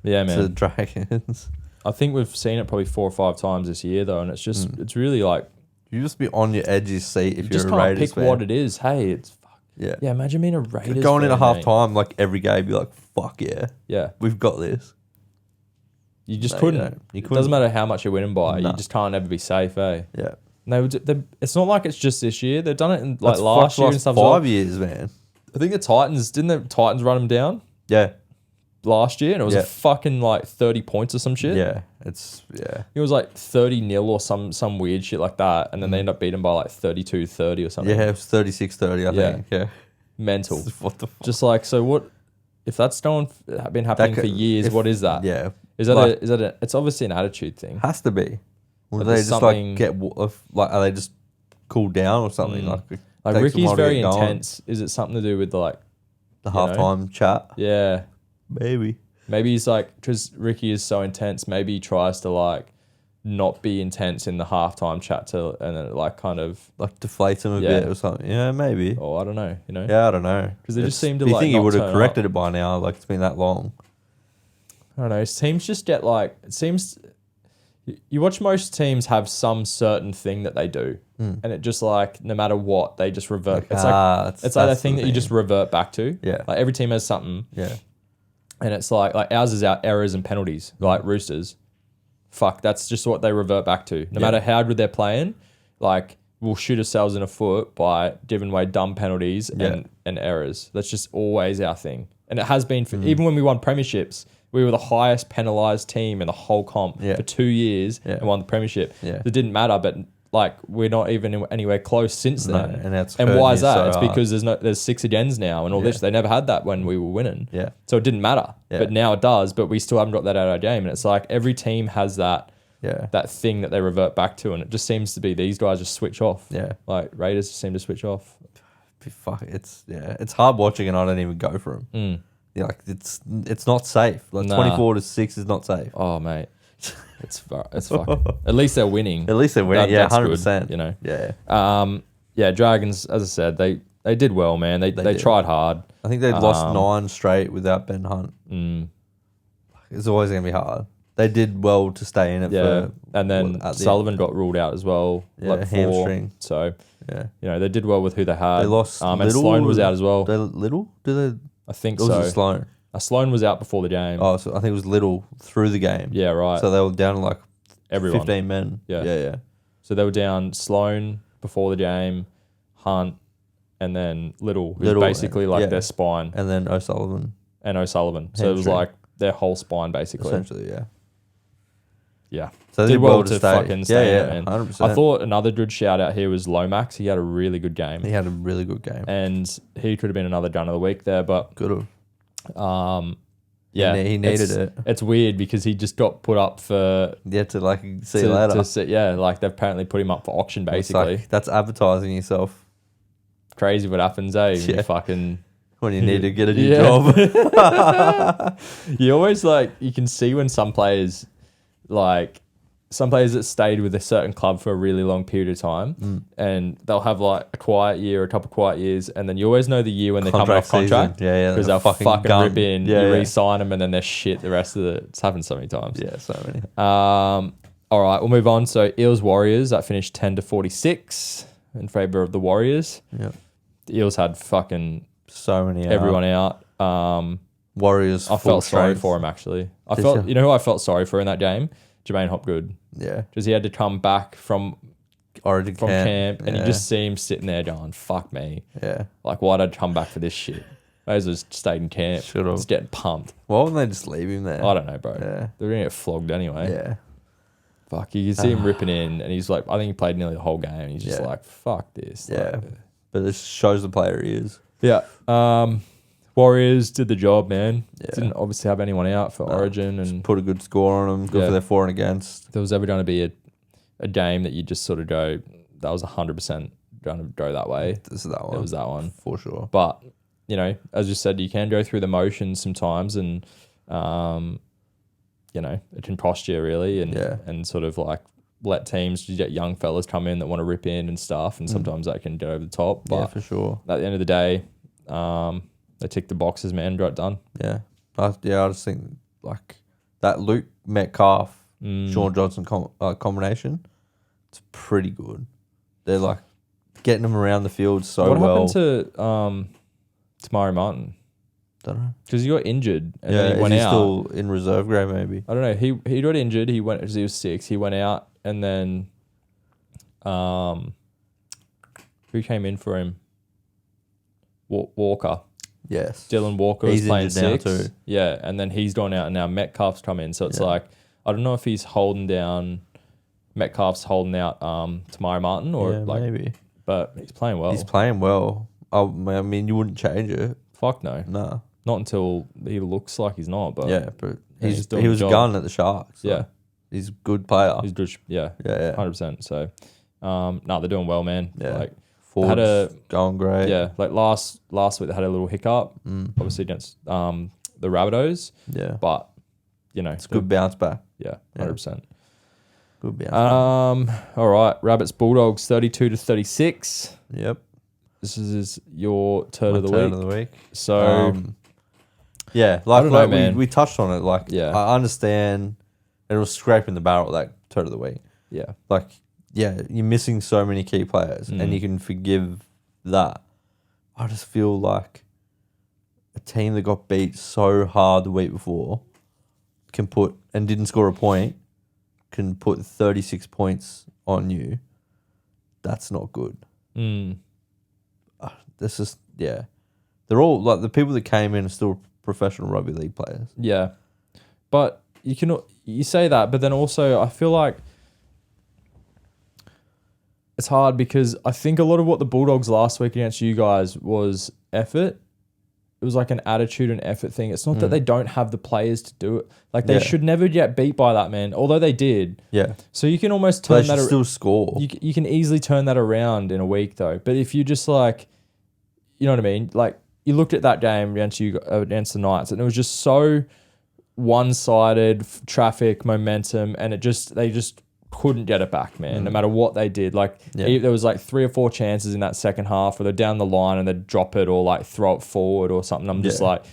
Yeah, man. To the Dragons. I think we've seen it probably 4 or 5 times this year, though, and it's just it's really like you just be on your edge of your seat if you're just a can't Raiders pick fan. what it is. Hey, it's fuck. Yeah. Imagine being a Raiders going fan, into half mate. time, like every game, be like, "Fuck yeah, yeah, we've got this." You just couldn't. It doesn't matter how much you're winning by. No. You just can't ever be safe, eh? Yeah. It's not like it's just this year. They've done it in like last year and stuff. 5 years, man. I think the Titans didn't the Titans run them down Yeah. last year, and it was a fucking like 30 points or some shit. Yeah. It was like 30-0 or some weird shit like that, and then they end up beating by like 32-30 or something. Yeah, it was 36-30, I think. Yeah. Mental. What the fuck? Just like, so what? If that's been happening for years, what is that? Yeah. Is that it's obviously an attitude thing. Has to be. Or But do they there's just something- are they just cool down or something? Like Like takes a Ricky's while to very get going. intense. Is it something to do with the halftime chat. Yeah. Maybe He's like, because Ricky is so intense, maybe he tries to like not be intense in the halftime chat and then it like kind of like deflates him a bit or something. Yeah, maybe. Oh, I don't know, you know? Yeah, I don't know. Because they just seem to you like think he not would have turn corrected up. it by now? Like it's been that long. I don't know. His teams just get like, it seems, you watch most teams have some certain thing that they do. And it just like, no matter what, they just revert. It's like a thing that you just revert back to. Yeah. Like every team has something. Yeah. And it's like ours is our errors and penalties, like Roosters. Fuck, that's just what they revert back to. No matter how good they're playing, like we'll shoot ourselves in the foot by giving away dumb penalties and errors. That's just always our thing. And it has been, even when we won premierships, we were the highest penalised team in the whole comp for 2 years and won the premiership. Yeah. It didn't matter, but like we're not even anywhere close since then. And why is that? so It's hard. because there's 6 agains now and all this. They never had that when we were winning. Yeah. So it didn't matter. Yeah. But now it does, but we still haven't got that out of our game. And it's like every team has that thing that they revert back to, and it just seems to be these guys just switch off. Yeah. Like Raiders just seem to switch off. Fuck, it's hard watching and I don't even go for them. Yeah, like it's not safe. Like 24-6 is not safe. Oh mate. It's fucking. At least they're winning. At least they're winning. Yeah, That's 100%. good, you know. Yeah. Yeah. Dragons, as I said, they did well, man. They tried hard. I think they'd lost 9 straight without Ben Hunt. It's always gonna be hard. They did well to stay in it. Yeah, for, and then Sullivan got ruled out as well. Yeah, like hamstring. So, yeah, they did well with who they had. They lost and Little. Sloan was out as well. Little? Did they? I think Or so. was it Sloan? Sloan was out before the game. Oh, so I think it was Little through the game. Yeah, right. So they were down to like everyone. 15 men. Yeah. So they were down Sloan before the game, Hunt, and then Little, who's basically like their spine. And then O'Sullivan. So it was like their whole spine, basically. Essentially, yeah. Yeah. So did well to fucking stay in it, man. 100%. I thought another good shout out here was Lomax. He had a really good game. He had a really good game. And he could have been another gun of the week there, but could have. Yeah, he needed it. It's weird because he just got put up for to like see you later. Like they've apparently put him up for auction basically. Like, that's advertising yourself. Crazy what happens, eh? Yeah. When you need to get a new job. You always you can see when some players that stayed with a certain club for a really long period of time and they'll have like a quiet year, a couple of quiet years, and then you always know the year when they come off contract. Season. Yeah. Because they'll fucking rip in, you re-sign them, and then they're shit the rest of the... It's happened so many times. Yeah, so many. All right, we'll move on. So Eels Warriors, that finished 10-46 in favour of the Warriors. Yeah. The Eels had fucking... So many everyone out. Warriors. I felt sorry for him, actually. You know who I felt sorry for in that game? Jermaine Hopgood. Yeah. Because he had to come back from Origin camp and you just see him sitting there going, fuck me. Yeah. Like, why'd I come back for this shit? I just stayed in camp. Should have. Just getting pumped. Why wouldn't they just leave him there? I don't know, bro. Yeah. They're going to get flogged anyway. Yeah. Fuck, you can see him ripping in and he's like, I think he played nearly the whole game. And he's just like, fuck this. Yeah. But this shows the player he is. Yeah. Warriors did the job, man. Yeah. Didn't obviously have anyone out for Origin and put a good score on them. Good for their for and against. If there was ever going to be a game that you just sort of go, that was 100% going to go that way. This is that one. It was that one for sure. But as you said, you can go through the motions sometimes, and it can cost you really, and sort of like let teams, you get young fellas come in that want to rip in and stuff, and sometimes that can get over the top. But for sure. At the end of the day, they tick the boxes, man. Got it done. Yeah. I just think like that Luke Metcalf, Sean Johnson combination, it's pretty good. They're like getting them around the field so well. What happened to Tamari Martin? Don't know. Because he got injured and then he went out. Still in reserve grade maybe? I don't know. He got injured. He went because he was 6. He went out and then who came in for him? Walker. Yes. Dylan Walker was playing 6. Too. Yeah, and then he's gone out and now Metcalf's come in. So it's like, I don't know if he's holding down, Metcalf's holding out Tamari Martin or maybe. But he's playing well. He's playing well. I mean, you wouldn't change it. Fuck no. No. Not until he looks like he's not. But but he was a gun at the Sharks. So yeah. He's a good player. He's good. Yeah. 100%. So, they're doing well, man. Yeah. Like, Forwards going great. Yeah, like last week they had a little hiccup, obviously against the Rabbitohs. Yeah, but it's a good bounce back. Yeah, 100%. Good bounce back. All right, Rabbits Bulldogs 32-36. Yep. This is your turd of the week. So, I don't know, man. We touched on it. Like, I understand. It was scraping the barrel that turd of the week. Yeah, like. Yeah, you're missing so many key players, and you can forgive that. I just feel like a team that got beat so hard the week before can put, and didn't score a point, can put 36 points on you. That's not good. This is, they're all, like, the people that came in are still professional rugby league players. Yeah. But you say that, but then also I feel like it's hard because I think a lot of what the Bulldogs last week against you guys was effort. It was like an attitude and effort thing. It's not that they don't have the players to do it. Like, they should never get beat by that, man. Although they did. Yeah. So you can almost turn that... still score. You can easily turn that around in a week, though. But if you just like... You know what I mean? Like, you looked at that game against the Knights, and it was just so one-sided, traffic, momentum, and they just couldn't get it back, man, no matter what they did. Like, there was like 3 or 4 chances in that second half where they're down the line and they'd drop it or like throw it forward or something. I'm just like,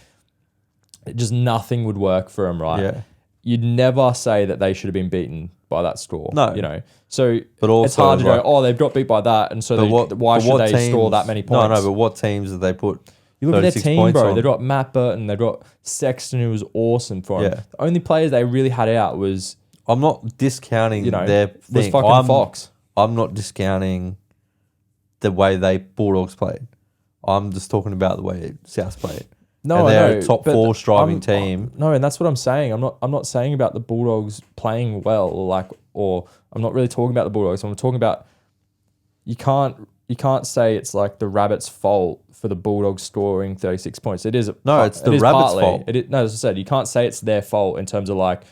just nothing would work for them, right? Yeah. you'd never say that they should have been beaten by that score. No. You know, so But also, it's hard to like- go, oh, they've got beat by that, and so why should they score that many points? No, but what teams did they put? You look at their 36 team, points bro. on? They've got Matt Burton. They've got Sexton, who was awesome for them. Yeah. The only players they really had out was, I'm not discounting you know, their was thing. fucking Fox. I'm not discounting the way they Bulldogs played. I'm just talking about the way South played. No, and I they're know, a top but 4 striving I'm- team. No, and that's what I'm saying. I'm not saying about the Bulldogs playing well, or I'm not really talking about the Bulldogs. I'm talking about you can't say it's like the Rabbits' fault for the Bulldogs scoring 36 points. It is No, it's the Rabbits' fault. No, as I said, you can't say it's their fault in terms of like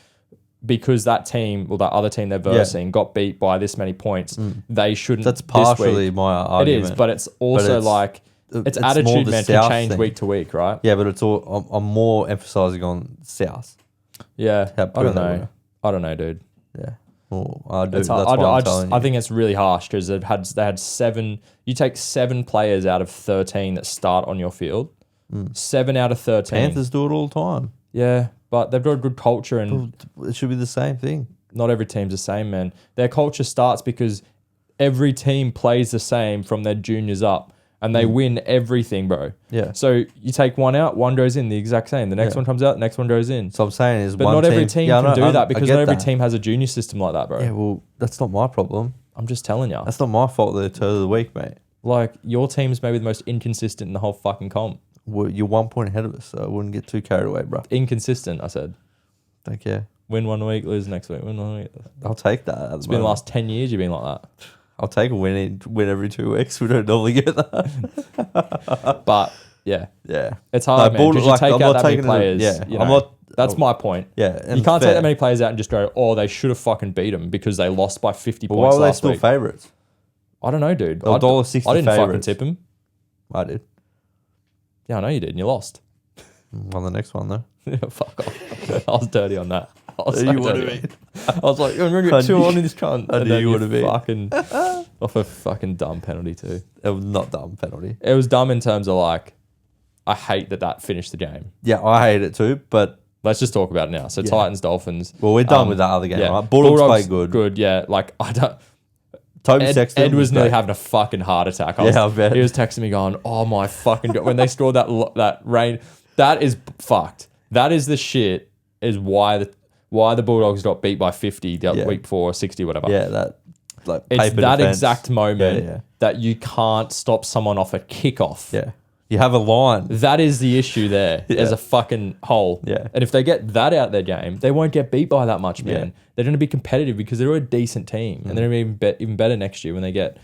because that team or that other team they're versing got beat by this many points. They shouldn't. That's this partially week. my argument. It is, but it's also it's- like it's its more attitude the man South can change thing. week to week, right? Yeah, but it's all. I'm more emphasising on South. Yeah, How I poor don't they know. were. I don't know, dude. Yeah. Well, I do. It's That's hard. why I'm telling you. I think it's really harsh because they had 7. You take 7 players out of 13 that start on your field. 7 out of 13. Panthers do it all the time. Yeah, but they've got a good culture and It should be the same thing. not every team's the same, man. Their culture starts because every team plays the same from their juniors up and they win everything, bro. Yeah. So you take one out, one goes in, the exact same. The next one comes out, the next one goes in. So I'm saying is But one not every team Yeah, I can know, do that I because get not every that. team has a junior system like that, bro. Yeah, well, that's not my problem. I'm just telling you. That's not my fault. They're turd of the week, mate. Like, your team's maybe the most inconsistent in the whole fucking comp. Well, you're 1 point ahead of us, so I wouldn't get too carried away, bro. Inconsistent, I said. Don't care. Win one week, lose next week. Win 1 week. I'll take that. It's been the last 10 years you've been like that. I'll take a win every 2 weeks. We don't normally get that. But, yeah. Yeah. It's hard, man. Because you take I'm out not that many taking players. Yeah. you I'm know, not. that's my point. Yeah. and You can't fair. take that many players out and just go, oh, they should have fucking beat them because they lost by 50 But points why were they last still week. favourites? I don't know, dude. They were $1.60 I didn't fucking favourites. tip him. I did. Yeah, I know you did, and you lost. On the next one, though. Fuck off. I was dirty on that. I was so You would've dirty. been. I was like, I'm going to I get 2 knew- on in this cunt. I And knew then you would've been. fucking off a fucking dumb penalty too. It was not dumb penalty. It was dumb in terms of like, I hate that finished the game. Yeah, I hate it too, but Let's just talk about it now. So Titans, Dolphins. well, we're done with that other game, Yeah. right? Bulldogs play good. Good, yeah. Like I don't. Toby Sexton Ed was nearly great. having a fucking heart attack. Yeah, I bet. He was texting me going, "Oh my fucking god!" When they scored that rain, that is fucked. That is the shit. Is why the Bulldogs got beat by 50 the Yeah. week before, 60, whatever. Yeah, that like It's paper that defense. exact moment Yeah. that you can't stop someone off a kickoff. Yeah, you have a line. That is the issue there. Yeah. There's a fucking hole. Yeah. And if they get that out of their game, they won't get beat by that much, man. Yeah. They're going to be competitive because they're a decent team. And they're going to be even better next year when they get,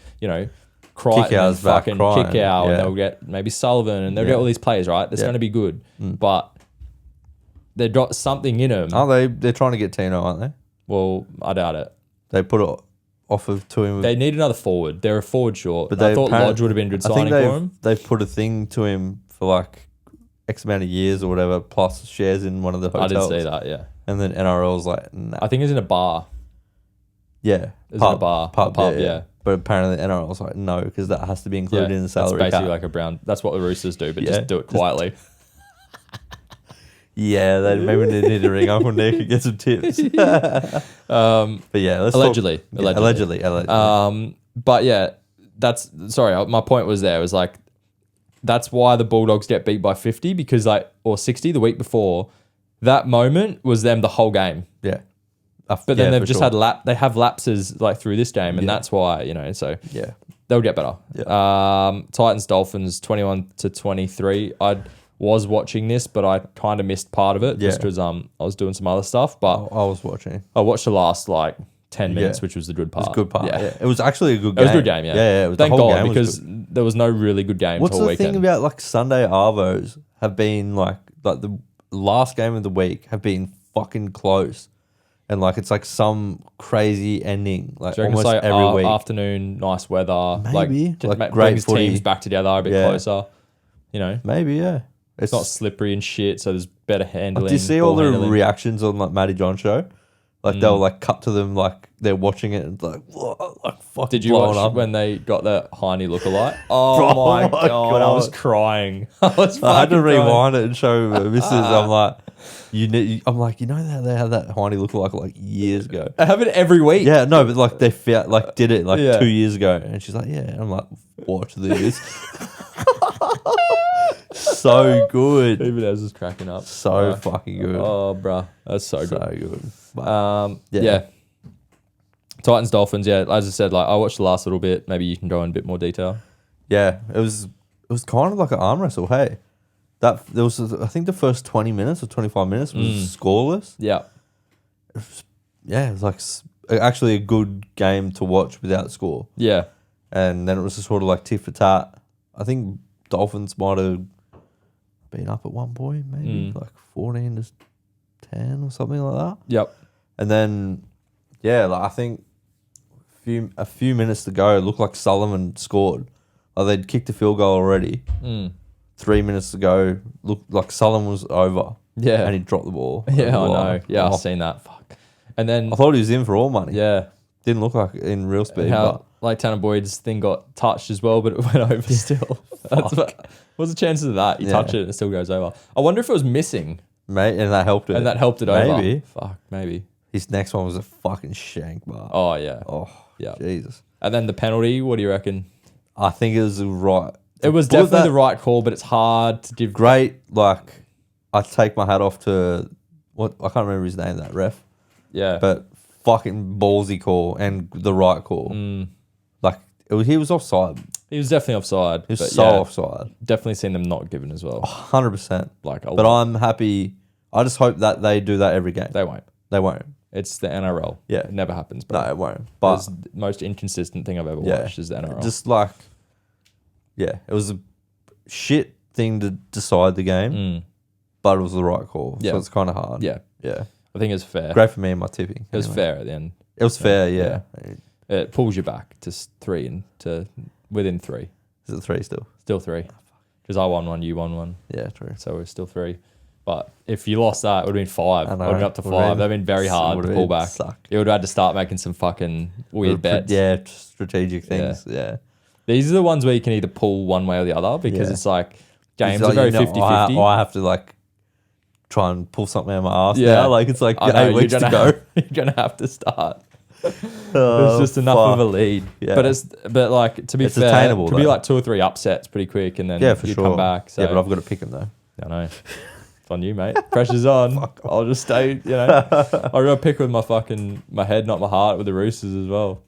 Crichton and Kick-Out's back, fucking Crichton, kick out. yeah. And they'll get maybe Sullivan and they'll get all these players, right? That's Yeah. going to be good. But they've got something in them. Aren't they? They're trying to get Tino, aren't they? Well, I doubt it. They put it off of to him. They need another forward. They're a forward short. But I they thought apparently- Lodge would have been a good I think signing for him. they've put a thing to him for like X amount of years or whatever, plus shares in one of the I hotels. did see that, yeah. And then NRL's like, nah. I think he's in a bar. Yeah. It's in a bar. A pub, yeah. But apparently NRL's like, no, because that has to be included in the that's salary basically cap. like a brown. That's what the Roosters do, but Yeah, just do it quietly. Yeah, maybe they need to ring Uncle Nick and get some tips. But yeah, let's Allegedly. talk. Yeah, allegedly. But yeah, my point was there was like, that's why the Bulldogs get beat by 50 because or 60 the week before. That moment was them the whole game. Yeah. But then they've just had they have lapses like through this game, and that's why, so Yeah. they'll get better. Yeah. Titans Dolphins 21-23. I was watching this, but I kind of missed part of it just because I was doing some other stuff. But I was watching. I watched the last 10 minutes, Yeah. which was the good part. It was a good part. Yeah. Yeah. It was actually a good It game. was a good game, yeah. Yeah, it was, Thank the whole God, game was because good. there was no really good game What's till the weekend. thing about like Sunday Arvos have been like the last game of the week have been fucking close. And like it's like some crazy ending, like Do you reckon almost it's every week. afternoon, nice weather, Maybe. just Like brings great footy. teams back together a bit closer. Maybe, yeah. It's not slippery and shit, so there's better handling. Do you see all ball the handling. reactions on like Matty John show? Like they'll like cut to them like they're watching it and like, whoa, like fucking Did you blowing watch up. when they got the Heine lookalike? Oh, Bro, my my God. I was God. crying. I was I had to fucking crying. rewind it and show my missus. I'm like, I'm like, you know that they had that Heine lookalike like years ago. I have it every week. Yeah, no, but like they did it like Yeah. 2 years ago, and she's like, yeah. And I'm like, watch this. So good, Even as is cracking up. so fucking good, Oh, bruh. That's so good. so good. But, Yeah. Titans, Dolphins, yeah. As I said, like I watched the last little bit. Maybe you can go in a bit more detail. yeah, it was kind of like an arm wrestle. Hey, I think the first 20 minutes or 25 minutes was scoreless. Yeah. Yeah, it was like actually a good game to watch without score. Yeah. And then it was just sort of like tit for tat. I think Dolphins might have been up at one point, maybe like 14-10 or something like that. Yep. And then, yeah, like I think a few minutes to go, it looked like Sullivan scored. Like they'd kicked a field goal already. 3 minutes to go, looked like Sullivan was over. Yeah. And he dropped the ball. Yeah, I know. Yeah, Oh. I've seen that. Fuck. And then, I thought he was in for all money. yeah. Didn't look like in real speed. How, like, Tanner Boyd's thing got touched as well, but it went over still. What's the chances of that? You touch it and it still goes over. I wonder if it was missing. Mate, and that helped it. And that helped it over. Maybe. Fuck, maybe. His next one was a fucking shank bar. Oh, yeah. Oh, Yeah. Jesus. And then the penalty, what do you reckon? I think it was right. It was definitely the right call, but it's hard to give. Great, like, I take my hat off to, I can't remember his name, that ref. Yeah. But fucking ballsy call and the right call. Like, he was offside. He was definitely offside. He was but so yeah, offside. Definitely seen them not given as well. 100%. Like, But I'm happy. I just hope that they do that every game. They won't. They won't. It's the NRL. Yeah. It never happens, bro. No, it won't. But It's the most inconsistent thing I've ever Yeah. watched is the NRL. just like, yeah, it was a shit thing to decide the game, but it was the right call. Yeah. So it's kind of hard. Yeah. Yeah. I think it's fair. Great for me and my tipping. It was anyway. fair at the end. It was fair, yeah. It pulls you back to 3 and to within 3. Is it 3 still? Still 3. Because I won 1, you won 1. Yeah, true. So we're still 3. But if you lost that, it would have been 5. I It know. would have been up to 5. Would've That would have been very hard to pull back. Sucked. You would have had to start making some fucking weird bets. Yeah, strategic things. Yeah. These are the ones where you can either pull one way or the other because Yeah. it's like games It's are very like, 50-50. I have to like try and pull something out of my ass. Yeah. Now. Like it's like I know, 8 weeks to go. You're going to have to start. Oh, It's just enough of a lead. Yeah. But like to be It's fair, attainable, it could be though. like 2 or 3 upsets pretty quick and then Yeah, for you sure. come back. So Yeah, but I've got to pick them though. I know. It's on you, mate. Pressure's on. I'll just stay, you know. I got to pick with my head, not my heart with the Roosters as well.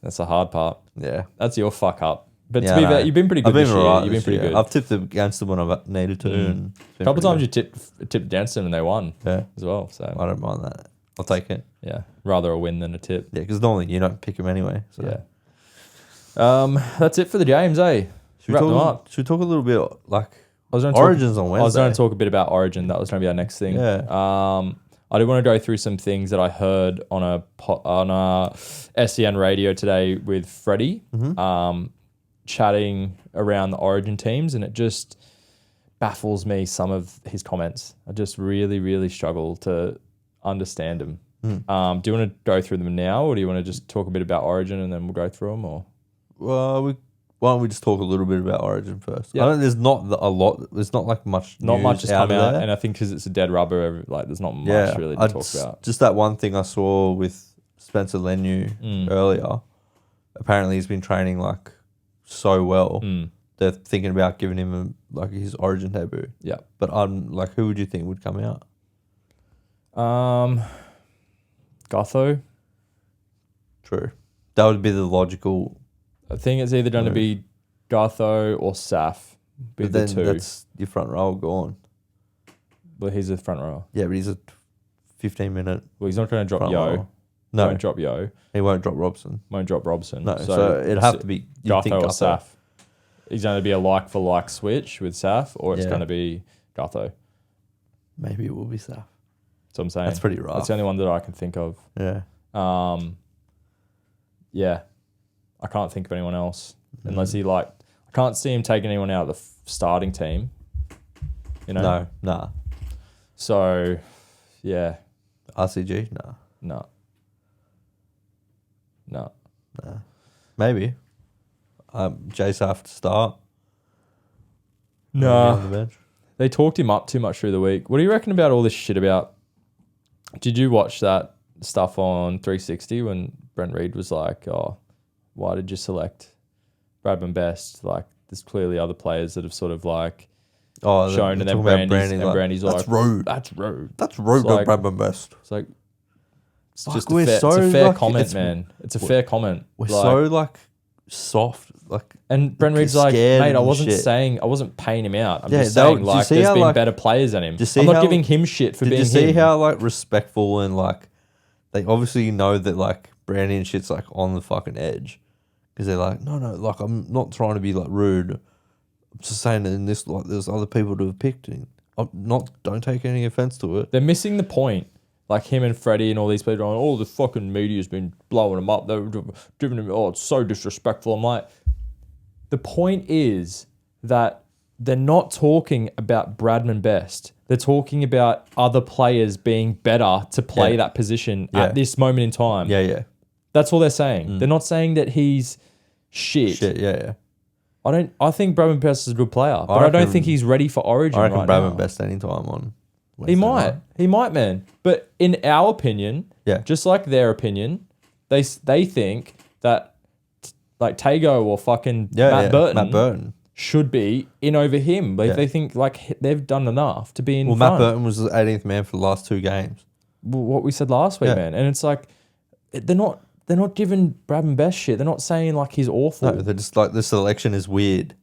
That's the hard part. Yeah. That's your fuck up. But Yeah, to be I know. fair, you've been pretty good I've been this year. alright You've been this pretty year. good. I've tipped against them when I've needed to. And A couple of times you tipped against them and they won Yeah. as well. So I don't mind that. I'll take it. yeah, rather a win than a tip. Yeah, because normally you don't pick them anyway. So. Yeah. That's it for the games, eh? Should we Wrap them up. Should we talk a little bit like I was going to Origins on Wednesday? I was going to talk a bit about Origin. That was going to be our next thing. Yeah. I did want to go through some things that I heard on a SEN radio today with Freddy, chatting around the Origin teams, and it just baffles me some of his comments. I just really, really struggle to understand them. Do you want to go through them now, or do you want to just talk a bit about Origin and then we'll go through them? Or Well, why don't we just talk a little bit about Origin first? Yeah. I don't. There's not a lot. There's not like much. not much has come out, there. and I think because it's a dead rubber, like there's not much really to talk about. Just that one thing I saw with Spencer Leniu earlier. Apparently, he's been training like so well. They're thinking about giving him his Origin debut. Yeah. But I'm like, who would you think would come out? Gutho. True. That would be the logical. I think it's either going to be Gutho or Saf. Be But the then two. that's your front row gone. But he's a front rower. Yeah, but he's a 15-minute. Well, he's not going to drop front Yo. rower. No, Won't drop Yo. he won't drop Robson. Won't drop Robson. No, so it'd have to be you'd think Gutho or Gutho. Saf. He's going to be a like for like switch with Saf, or it's Yeah. going to be Gutho. Maybe it will be Saf. That's what I'm saying. That's pretty rough. That's the only one that I can think of. Yeah. Yeah. I can't think of anyone else. Unless he I can't see him taking anyone out of the starting team. You know? No, nah. So, yeah. RCG, nah. No. No. Maybe. Jace have to start. No. On the bench. They talked him up too much through the week. What do you reckon about all this shit about... Did you watch that stuff on 360 when Brent Reed was like, oh, why did you select Bradman Best? Like, there's clearly other players that have sort of like shown, and then Brandy's like, that's rude. That's rude. That's rude like, by Bradman Best. It's like, it's Fuck, just it's a fair comment, man. It's a fair comment. We're so like soft, like. And Brent Reed's like, mate, I wasn't paying him out. I'm just saying, like, there's been better players than him. I'm not giving him shit for being him. Did you see how like respectful and like they obviously know that like Brandy and shit's like on the fucking edge because they're like, no, like I'm not trying to be like rude. I'm just saying that in this, like, there's other people to have picked. And don't take any offense to it. They're missing the point. Like him and Freddy and all these people are going, oh, the fucking media's been blowing him up. They're giving him, oh, it's so disrespectful. I'm like, the point is that they're not talking about Bradman Best. They're talking about other players being better to play that position at this moment in time. Yeah. That's all they're saying. They're not saying that he's shit. Yeah. I think Bradman Best is a good player, but I don't think he's ready for Origin right now. I reckon Bradman Best anytime on Wednesday night. He might, man. But in our opinion, just like their opinion, they think that like Tago or fucking Matt Burton should be in over him. But they think like they've done enough to be in front. Matt Burton was the 18th man for the last 2 games. What we said last week, man. And it's like they're not giving Bradman Best shit. They're not saying like he's awful. No, they're just like the selection is weird.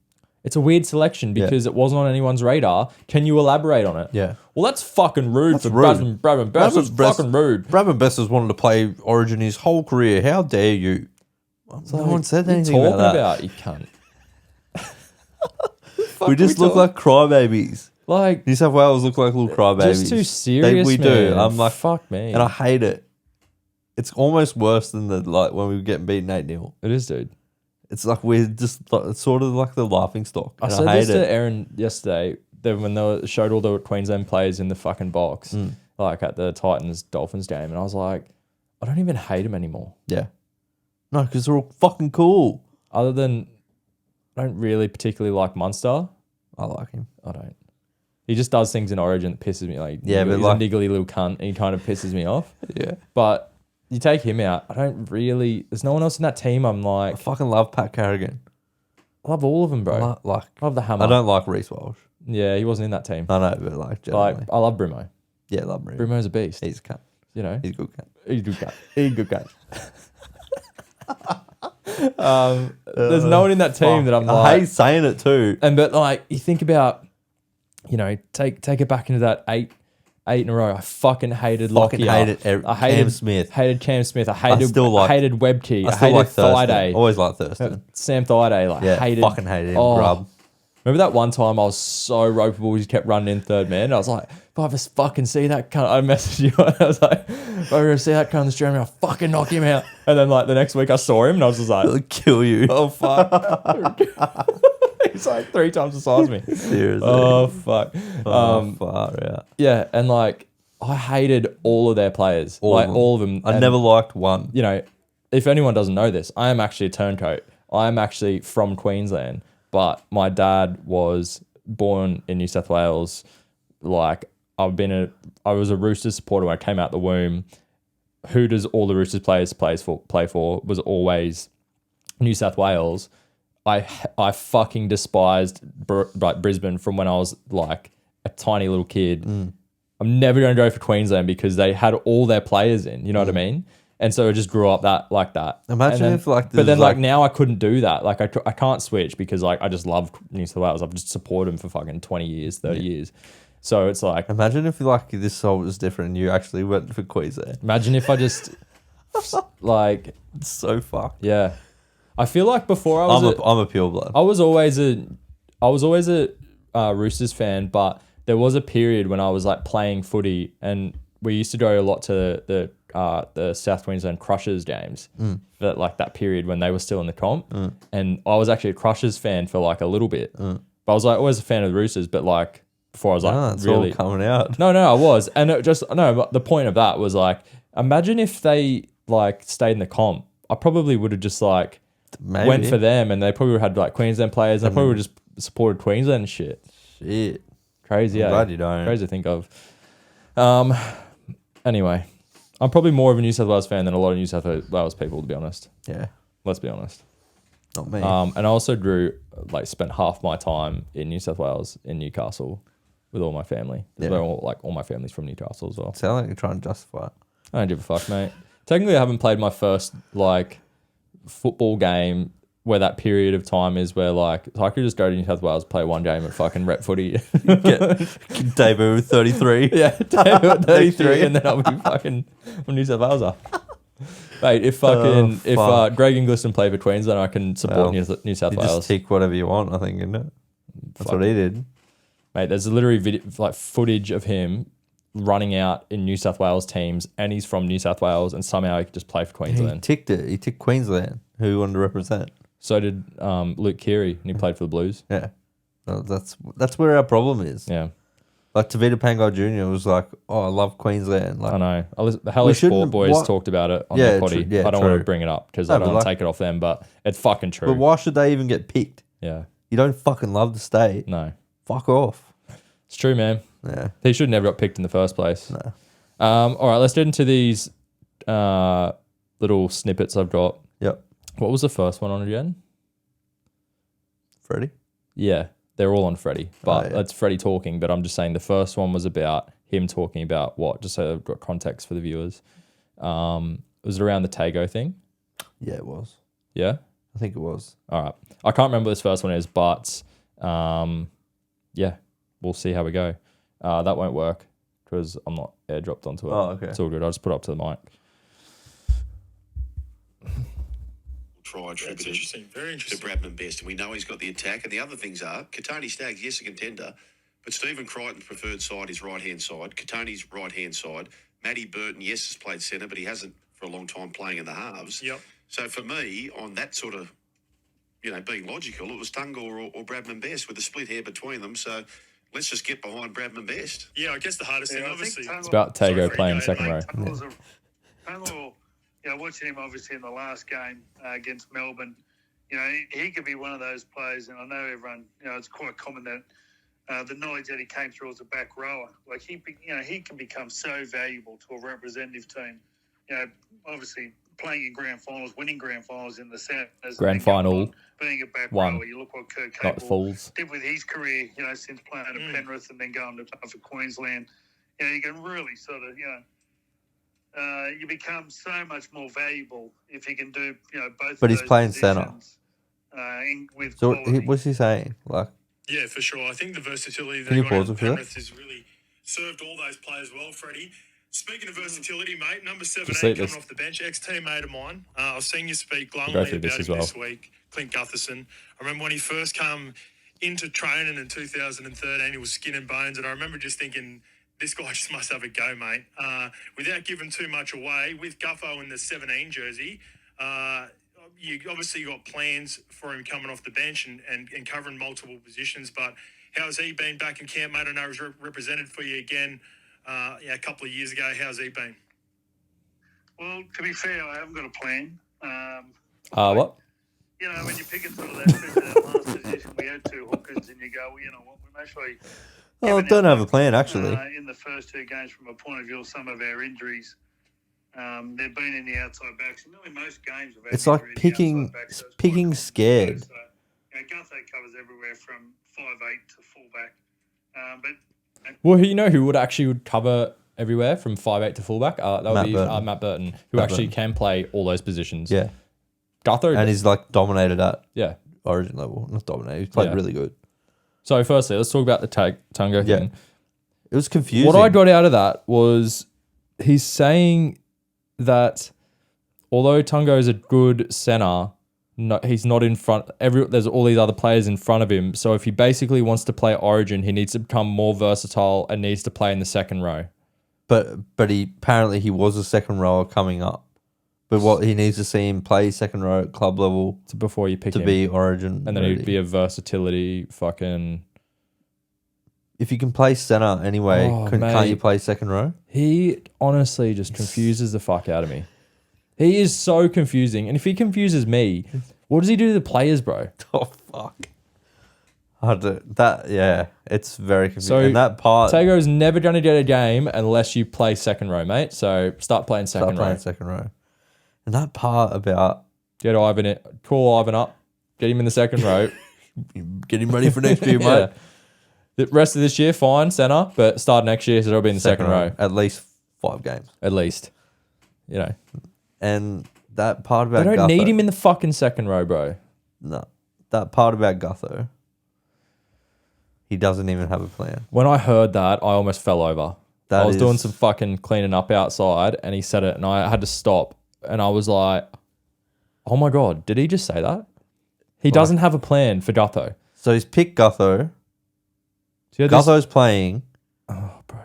It's a weird selection because it wasn't on anyone's radar. Can you elaborate on it? Yeah. Well, that's fucking rude for Bradman Best. That's fucking rude. Bradman Best has wanted to play Origin his whole career. How dare you? No one said anything about that. You cunt. We just look like crybabies. Like New South Wales look like little crybabies. Just too serious, we man. do. I'm like, fuck me. And I hate it. It's almost worse than when we were getting beaten 8-0. It is, dude. It's like we're just it's sort of like the laughing stock. I said this to Aaron yesterday when they showed all the Queensland players in the fucking box, like at the Titans Dolphins game, and I was like, I don't even hate them anymore. Yeah. No, because they're all fucking cool. Other than, I don't really particularly like Munster. I like him. I don't. He just does things in Origin that pisses me. Like, yeah, but he's a niggly little cunt, and he kind of pisses me off. Yeah. But you take him out, I don't really. There's no one else in that team. I'm like, I fucking love Pat Carrigan. I love all of them, bro. I love the hammer. I don't like Reece Walsh. Yeah, he wasn't in that team. I know, but like, generally. I love Brimo. Yeah, I love Brimo. Brimo's a beast. He's a cunt. You know, he's a good cunt. He's a good cunt. He's a good cunt. There's no one in that team that I'm like. I hate saying it too. But like, you think about, you know, take it back into that eight in a row. I fucking hated Lockyer. I hated Cam Smith. Hated Cam Smith. I hated Webkey. I hated like Thaiday. Always liked Thurston. Sam Thaiday. Fucking hated him. Grub. Remember that one time I was so ropeable, he kept running in third man. I was like, if I ever fucking see that cunt, I messaged you. I was like, if I ever see that cunt in the stream, I'll fucking knock him out. And then like the next week I saw him and I was just like, he'll kill you. Oh fuck. He's like 3 times the size of me. Seriously. Oh fuck. Far out. Yeah, and like I hated all of their players. All of them. I never liked one. You know, if anyone doesn't know this, I am actually a turncoat. I am actually from Queensland. But my dad was born in New South Wales. Like I was a Roosters supporter when I came out the womb. Who does all the Roosters players play for was always New South Wales. I fucking despised Brisbane from when I was like a tiny little kid. I'm never going to go for Queensland because they had all their players in. You know what I mean? And so I just grew up like that. Imagine if like, but then like now I couldn't do that. Like I can't switch because like I just love New South Wales. I've just supported them for fucking 20 years, 30 years. So it's like, imagine if like this soul was different and you actually went for Queensland. Imagine if I just like, it's so fucked. Yeah, I feel like before I'm a pure blood. I was always a Roosters fan, but there was a period when I was like playing footy and we used to go a lot to the South Queensland Crushers games, that like that period when they were still in the comp, and I was actually a Crushers fan for like a little bit, but I was like always a fan of the Roosters, but like before I was like it's really all coming out. No, I was, and but the point of that was like Imagine if they like stayed in the comp. I probably would have just like Maybe. went for them, and they probably would have had like Queensland players, and I probably would have just supported Queensland and shit. Shit. Crazy, I'm glad you don't. Crazy to think of. Anyway, I'm probably more of a New South Wales fan than a lot of New South Wales people, to be honest. Yeah. Let's be honest. Not me. And I also spent half my time in New South Wales in Newcastle with all my family. Yeah. All my family's from Newcastle as well. Sound like you're trying to justify it. I don't give a fuck, mate. Technically, I haven't played my first like football game where that period of time is where like I could just go to New South Wales, play one game at fucking rep footy. Debut 33. Yeah, debut at 33, and then I'll be fucking New South Waleser. Mate, if Greg Ingliston played for Queensland, I can support New South You Wales. just tick whatever you want, I think, isn't it? That's what he did. Mate, there's literally footage of him running out in New South Wales teams, and he's from New South Wales, and somehow he could just play for Queensland. He ticked it. He ticked Queensland, who he wanted to represent. So did Luke Keary, and he played for the Blues. Yeah. No, that's where our problem is. Yeah. Like Tavita Pangai Jr. was like, "Oh, I love Queensland." Like, I know. The Hellas Sport boys talked about it on the potty. I don't want to bring it up because I don't want to take it off them, but it's fucking true. But why should they even get picked? Yeah. You don't fucking love the state. No. Fuck off. It's true, man. Yeah. He should never got picked in the first place. No. All right, let's get into these little snippets I've got. Yep. What was the first one on again? Freddie? Yeah, they're all on Freddy, but yeah. that's Freddy talking. But I'm just saying the first one was about him talking about what, just so I've got context for the viewers. Was it around the Tago thing? Yeah, it was. Yeah? I think it was. All right. I can't remember what this first one is, but yeah, we'll see how we go. That won't work because I'm not airdropped onto it. Oh, okay. It's all good. I'll just put it up to the mic. That's interesting. Very interesting. To Bradman best, and we know he's got the attack. And the other things are Katoni Staggs, yes, a contender, but Stephen Crichton's preferred side is right-hand side. Katoni's right-hand side. Matty Burton, yes, has played centre, but he hasn't for a long time playing in the halves. Yep. So for me, on that sort of, being logical, it was Tunga or Bradman best with a split hair between them. So let's just get behind Bradman best. Yeah, I guess the hardest thing, obviously. It's about Tago playing second row. Tunga, watching him obviously in the last game against Melbourne, he could be one of those players, and I know everyone, it's quite common that the knowledge that he came through as a back rower, like he can become so valuable to a representative team. Obviously playing in grand finals, winning grand finals in the South, grand final, being a back one. rower. You look what Kirk Not Cable fools. did with his career, since playing at Penrith and then going to play for Queensland. You can really sort of, you become so much more valuable if you can do, both. But he's playing centre. With So quality. what's he saying? Like, Yeah, for sure. I think the versatility that Can you he got pause out it of for that? Penrith has really served all those players well, Freddie. Speaking of versatility, mate, number Just 17 see coming this. off the bench, ex-teammate of mine. I've seen you speak Go glowingly through about this him as well. this week, Clint Gutherson. I remember when he first came into training in 2013, he was skin and bones, and I remember just thinking, this guy just must have a go, mate. Without giving too much away, with Guffo in the 17 jersey, you obviously got plans for him coming off the bench and covering multiple positions, but how's he been back in camp, mate? I know he was represented for you again a couple of years ago. How's he been? Well, to be fair, I haven't got a plan. What? When you pick it sort of that last position, we had two hookers, and you go, well, you know what, we've actually... oh, don't have a plan, actually. In the first two games, from a point of view of some of our injuries, they've been in the outside backs. And really most games have had It's like injury in the picking, outside backs, so it's picking quite scared. So, Gutho covers everywhere from 5'8" to fullback. But Well, who would cover everywhere from 5'8" to fullback? That would Matt be Burton. Matt Burton, who Matt actually Burton. can play all those positions. Yeah. Gutho, And he's like dominated at yeah. Origin level. Not dominated. He's played Yeah. really good. So firstly, let's talk about the Tungo Yeah. thing. It was confusing. What I got out of that was he's saying that although Tungo is a good centre, he's not in front. There's all these other players in front of him. So if he basically wants to play Origin, he needs to become more versatile and needs to play in the second row. But he was a second rower coming up. But what he needs to see him play second row at club level So before you pick to him, be Origin and then ready. he'd be a versatility fucking If you can play centre anyway, can't mate. you play second row? He honestly just confuses the fuck out of me. He is so confusing. And if he confuses me, what does he do to the players, bro? Oh, fuck. It's very confusing. So and that part... Tago's never going to get a game unless you play second row, mate. So start playing second row. second row. And that part about... Get Ivan it. Call Ivan up. Get him in the second row. Get him ready for next year, mate. Yeah. The rest of this year, fine, centre, but start next year, so it'll be in the second row. At least 5 games. At least. You know. And that part about They don't need him in the fucking second row, bro. No. That part about Gutho, he doesn't even have a plan. When I heard that, I almost fell over. I was doing some fucking cleaning up outside, and he said it, and I had to stop. And I was like, oh my God, did he just say that? He doesn't have a plan for Gutho. So he's picked Gutho. So Gutho's playing. Oh, bro.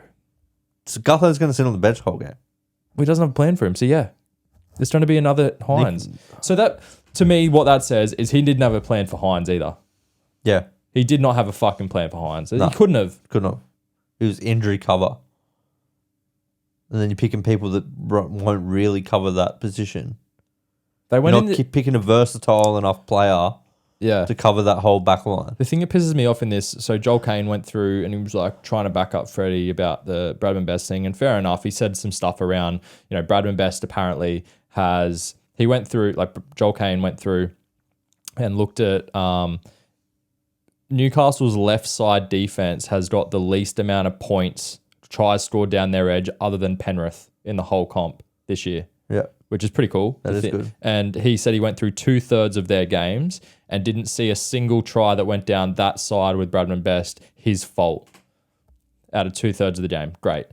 So Gutho's going to sit on the bench the whole game. Well, he doesn't have a plan for him. So, yeah. There's trying to be another Hines. So that, to me, what that says is he didn't have a plan for Hines either. Yeah. He did not have a fucking plan for Hines. No. He couldn't have. Couldn't have. It was injury cover. And then you're picking people that won't really cover that position. They went You're not picking a versatile enough player to cover that whole back line. The thing that pisses me off in this, so Joel Kane went through and he was like trying to back up Freddy about the Bradman Best thing, and fair enough, he said some stuff around, Bradman Best apparently he went through, like Joel Kane went through and looked at Newcastle's left side defense has got the least amount of points, tries scored down their edge other than Penrith in the whole comp this year. Yeah. Which is pretty cool. That is good. And he said he went through 2/3 of their games and didn't see a single try that went down that side with Bradman Best his fault out of 2/3 of the game. Great.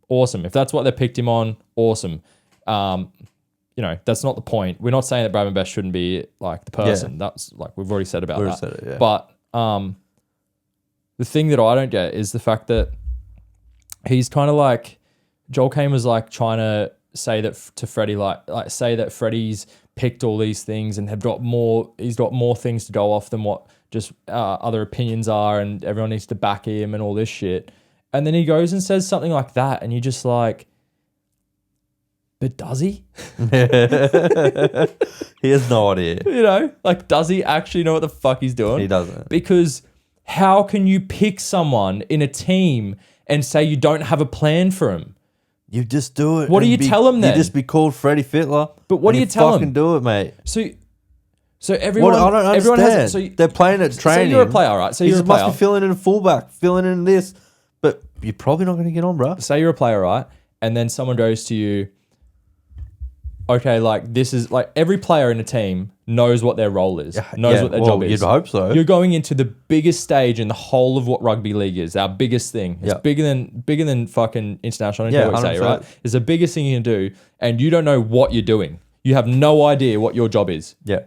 Awesome. If that's what they picked him on, awesome. That's not the point. We're not saying that Bradman Best shouldn't be like the person. Yeah. That's like we've already said about that. Said it, yeah. But the thing that I don't get is the fact that he's kind of like Joel Kane was like trying to say that to Freddy, like say that Freddy's picked all these things and he's got more things to go off than what just other opinions are, and everyone needs to back him and all this shit. And then he goes and says something like that, and you're just like, but does he? He has no idea. Does he actually know what the fuck he's doing? He doesn't. Because how can you pick someone in a team and say you don't have a plan for him? You just do it. What do you tell him then? You just be called Freddie Fitler. But what do you tell him? Fucking do it, mate. So everyone, I don't understand. Everyone has. So they're playing at training. So you're a player, right? So you're a player. Must be filling in a fullback, filling in this, but you're probably not going to get on, bro. Say you're a player, right? And then someone goes to you. Okay, like this is like every player in a team knows what their role is, knows what their job is. You'd hope so. You're going into the biggest stage in the whole of what rugby league is, our biggest thing. It's bigger than fucking international. I don't care what you say, right? It's the biggest thing you can do, and you don't know what you're doing. You have no idea what your job is. Yeah.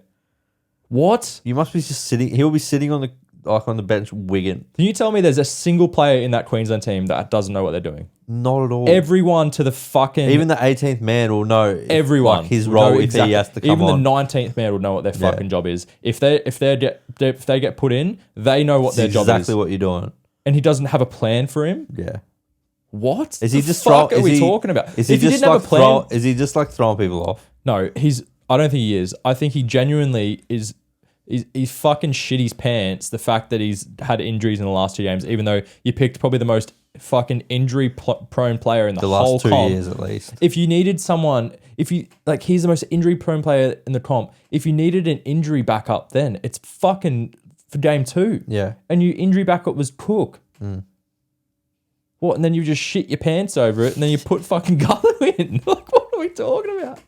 What? You must be just sitting. He'll be sitting on the bench wigging. Can you tell me there's a single player in that Queensland team that doesn't know what they're doing? Not at all. Everyone to the fucking... Even the 18th man will know. Everyone. His role if he has to come on. Even the 19th man will know what their fucking job is. If they get put in, they know what their job is. Exactly what you're doing. And he doesn't have a plan for him? Yeah. What? Is he just fuck are we talking about? Is he just like throwing? Is he just like throwing people off? No, I don't think he is. I think he genuinely is. He's fucking shit his pants. The fact that he's had injuries in the last 2 games, even though you picked probably the most fucking injury prone player in the whole last 2 comp. years at least. If you needed someone, he's the most injury prone player in the comp. If you needed an injury backup, then it's fucking for game 2. Yeah. And your injury backup was Cook. What? And then you just shit your pants over it, and then you put fucking Gutho in. Like, what are we talking about?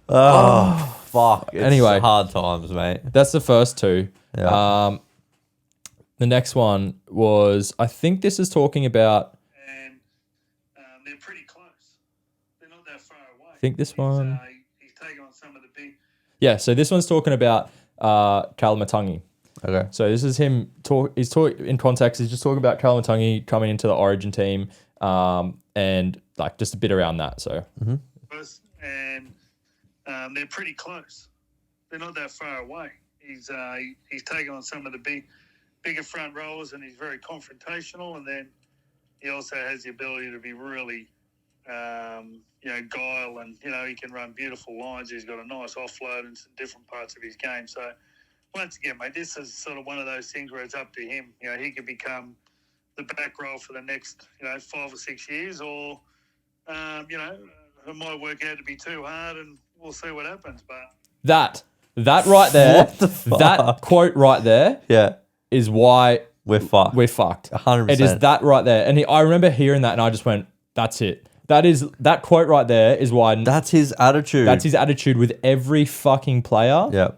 Oh. Fuck. Anyway, hard times, mate. That's the first 2. Yeah. The next one was, I think this is talking about... And they're pretty close. They're not that far away. I think this one... He's taken on some of the big... Yeah, so this one's talking about Kalamatangi. Okay. So this is him in context. He's just talking about Kalamatangi coming into the Origin team, and like just a bit around that. So. And they're pretty close. They're not that far away. He's taken on some of the big bigger front rowers, and he's very confrontational. And then he also has the ability to be really, guile, and he can run beautiful lines. He's got a nice offload in some different parts of his game. So once again, mate, this is sort of one of those things where it's up to him. He could become the back row for the next 5 or 6 years, or it might work out to be too hard, and we'll see what happens. But that right there, What the fuck? that quote right there Yeah. is why We're fucked. we're fucked. 100%. It is that right there. And I remember hearing that and I just went, that's it. That quote right there is why That's his attitude. that's his attitude with every fucking player. Yeah.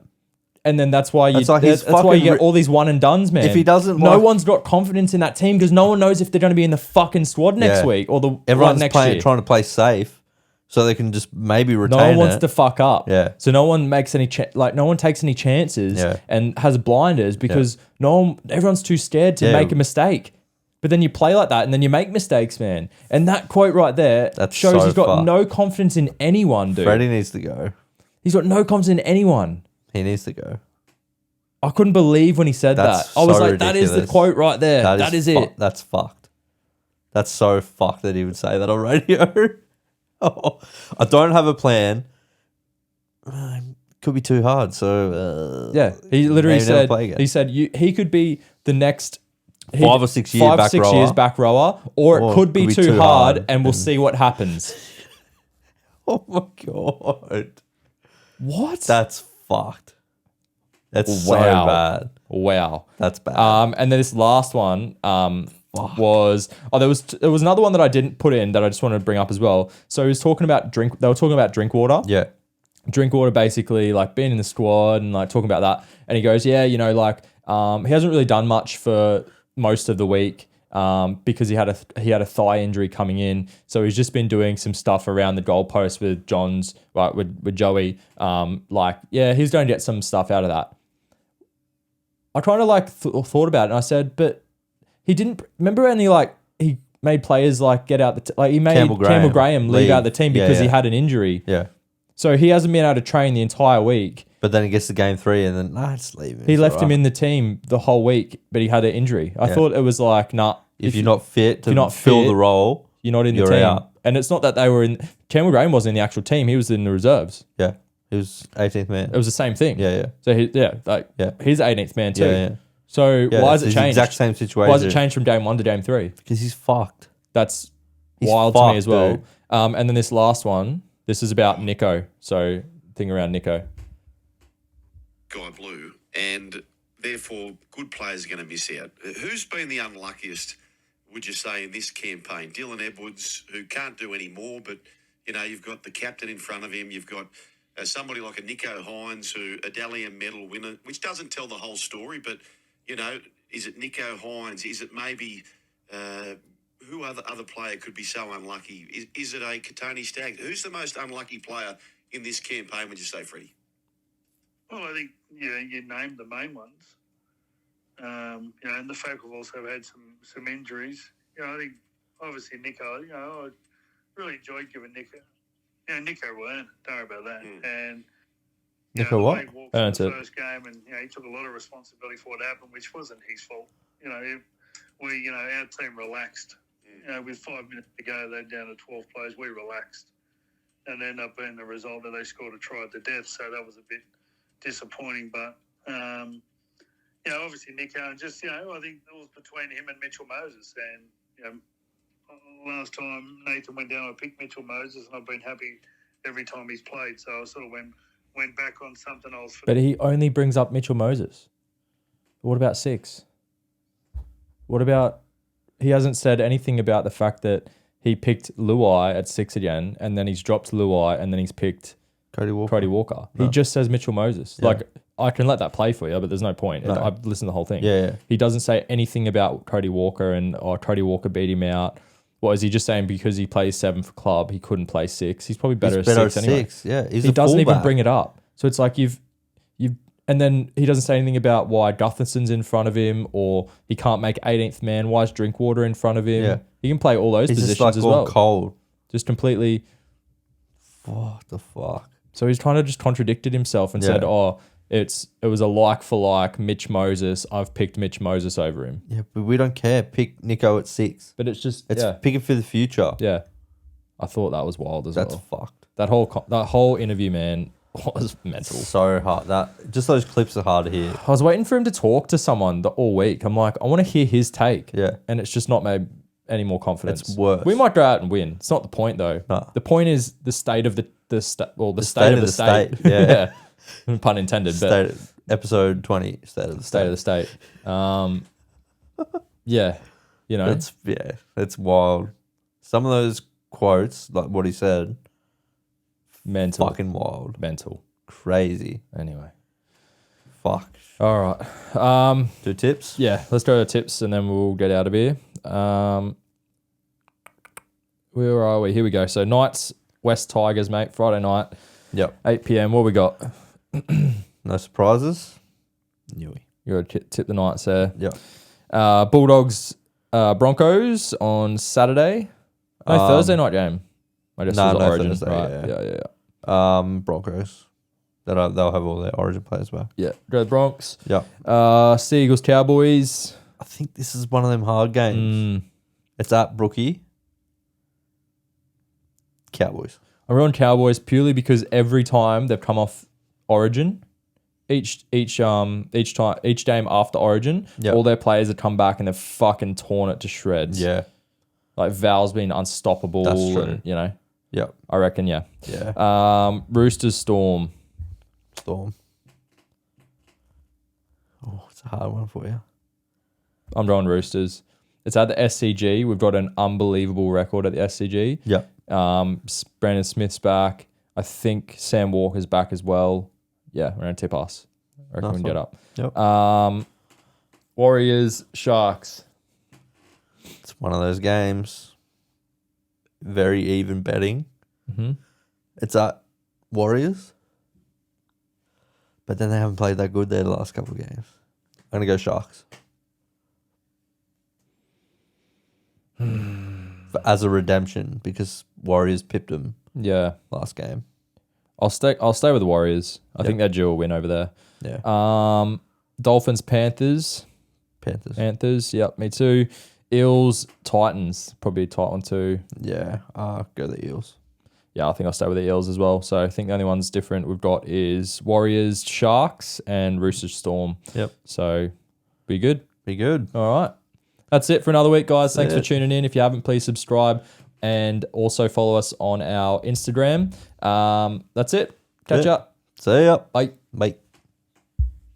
And then that's why That's like he's that's why you fucking get all these one and dones, man. If he doesn't no like- one's got confidence in that team because no one knows if they're going to be in the fucking squad next Yeah. week or the Everyone's next playing, year. trying to play safe so they can just maybe retain No one wants it. to fuck up. Yeah. So no one makes any no one takes any chances Yeah. and has blinders because everyone's too scared to Yeah. make a mistake. But then you play like that and then you make mistakes, man. And that quote right there That's shows so he's got fucked. no confidence in anyone, dude. Freddy needs to go. He's got no confidence in anyone. He needs to go. I couldn't believe when he said That's that. I was so like, that is the ridiculous. quote right there. That is it. That's fucked. That's so fucked that he would say that on radio. Oh, I don't have a plan. Could be too hard. So Yeah, he literally maybe never said, play again. he said he could be the next 5 or 6 year back rower. years back rower, or it could be too hard, and we'll see what happens. Oh my god, What? that's fucked. That's so Wow. bad. Wow. That's bad. And then this last one was there was another one that I didn't put in that I just wanted to bring up as well. So he was talking about they were talking about drink water. Yeah. Drink water, basically like being in the squad and like talking about that. And he goes, yeah, he hasn't really done much for most of the week because he had a thigh injury coming in. So he's just been doing some stuff around the goalpost with Johns, right, with Joey. He's going to get some stuff out of that. I kind of thought about it and I said, but he didn't remember any he made players get out he made Campbell Graham leave out the team because he had an injury. Yeah. So he hasn't been able to train the entire week. But then he gets to game 3 and then, just leave him. He left him in the team the whole week, but he had an injury. I thought it was If you're not fit to not fill fit, the role, you're not in the you're team. out. And it's not that they were in... Campbell Graham wasn't in the actual team. He was in the reserves. Yeah. He was 18th man. It was the same thing. Yeah, yeah. So, he's the 18th man too. Yeah, yeah. So, Yeah, why has it's it the changed? exact same situation. Why has it changed from game 1 to game 3? Because he's fucked. That's He's wild to me fucked, as well. dude. And then this last one, this is about Nico. So, thing around Nico. Guy Blue, and therefore good players are going to miss out. Who's been the unluckiest, would you say, in this campaign? Dylan Edwards, who can't do any more, but, you've got the captain in front of him. You've got somebody like a Nico Hines, a Dalian medal winner, which doesn't tell the whole story, but, is it Nico Hines? Is it maybe... who other player could be so unlucky? Is it a Katoni Staggs? Who's the most unlucky player in this campaign, would you say, Freddie? Well, I think you named the main ones. And the folk have also had some injuries. I think obviously Nico. I really enjoyed giving Nico. Nico will earn it. Don't worry about that. And Nico what? He walked in the first game, and he took a lot of responsibility for what happened, which wasn't his fault. Our team relaxed. With 5 minutes to go, they're down to 12 players. We relaxed, and ended up being the result that they scored a try at the death. So that was a bit disappointing. But obviously Nico, and just I think it was between him and Mitchell Moses. And last time Nathan went down, I picked Mitchell Moses, and I've been happy every time he's played. So I sort of went back on something else. But he only brings up Mitchell Moses. What about 6? What about... He hasn't said anything about the fact that he picked Luai at 6 again, and then he's dropped Luai, and then he's picked Cody Walker. No. He just says Mitchell Moses. Yeah. I can let that play for you, but there's no point. No. I've listened to the whole thing. Yeah. He doesn't say anything about Cody Walker Cody Walker beat him out. What is he just saying because he plays 7 for club, he couldn't play 6? He's probably better at 6 anyway. Yeah, He doesn't even bring it up. So it's like you've and then he doesn't say anything about why Gutherson's in front of him or he can't make 18th man. Why is Drinkwater in front of him? Yeah. He can play all those He's positions just as well. cold. Just completely. What the fuck? So he's trying to just contradicted himself and said, It was a like for like Mitch Moses. I've picked Mitch Moses over him. Yeah, but we don't care. Pick Nico at 6. But it's just It's pick it for the future. Yeah. I thought that was wild as That's well. fucked. That whole interview, man, was mental. So hard. Just those clips are hard to hear. I was waiting for him to talk to someone all week. I'm like, I want to hear his take. Yeah. And it's just not made any more confidence. It's worse. We might go out and win. It's not the point though. No. The point is the state of the state of the state. Yeah. Pun intended. But Episode 20, State of the state of the state. Yeah. You know. It's wild. Some of those quotes, like what he said, mental. fucking wild. Mental. Crazy. Anyway. Fuck. All right. Do tips? Yeah, let's go to tips and then we'll get out of here. Where are we? Here we go. So Knights, West Tigers, mate. Friday night, Yep. 8 p.m. What we got? No surprises? Newy. You got to tip the Knights there. Yep. Bulldogs, Broncos on Saturday. No, Thursday night game. I guess it was Origin. Thursday, Right. Yeah. Broncos. They'll have all their Origin players back. Yeah. Go the Bronx. Yeah. Seagulls, Cowboys. I think this is one of them hard games. It's at Brookie. Cowboys. I'm on Cowboys purely because every time they've come off Origin, each game after Origin, all their players have come back and they've fucking torn it to shreds. Yeah. Like Val's been unstoppable. That's true. And, you know, Yep. I reckon, yeah. Yeah. Roosters, Storm. Storm. Oh, it's a hard one for you. I'm drawing Roosters. It's at the SCG. We've got an unbelievable record at the SCG. Yep. Brandon Smith's back. I think Sam Walker's back as well. Yeah, we're going to tip us. I reckon we can get up. Yep. Warriors, Sharks. It's one of those games. Very even betting. Mm-hmm. It's at Warriors. But then they haven't played that good there the last couple of games. I'm going to go Sharks. But as a redemption, because Warriors pipped them last game. I'll stay with the Warriors. I think they're due a win over there. Yeah. Dolphins, Panthers. Panthers, yep, me too. Eels, Titans, probably a tight one too. Yeah, go the Eels. Yeah, I think I'll stay with the Eels as well. So I think the only ones different we've got is Warriors, Sharks, and Roosters, Storm. Yep. So be good. Be good. All right. That's it for another week, guys. Thanks for it. tuning in. If you haven't, please subscribe and also follow us on our Instagram. That's it. Catch up. See ya. Bye. Bye.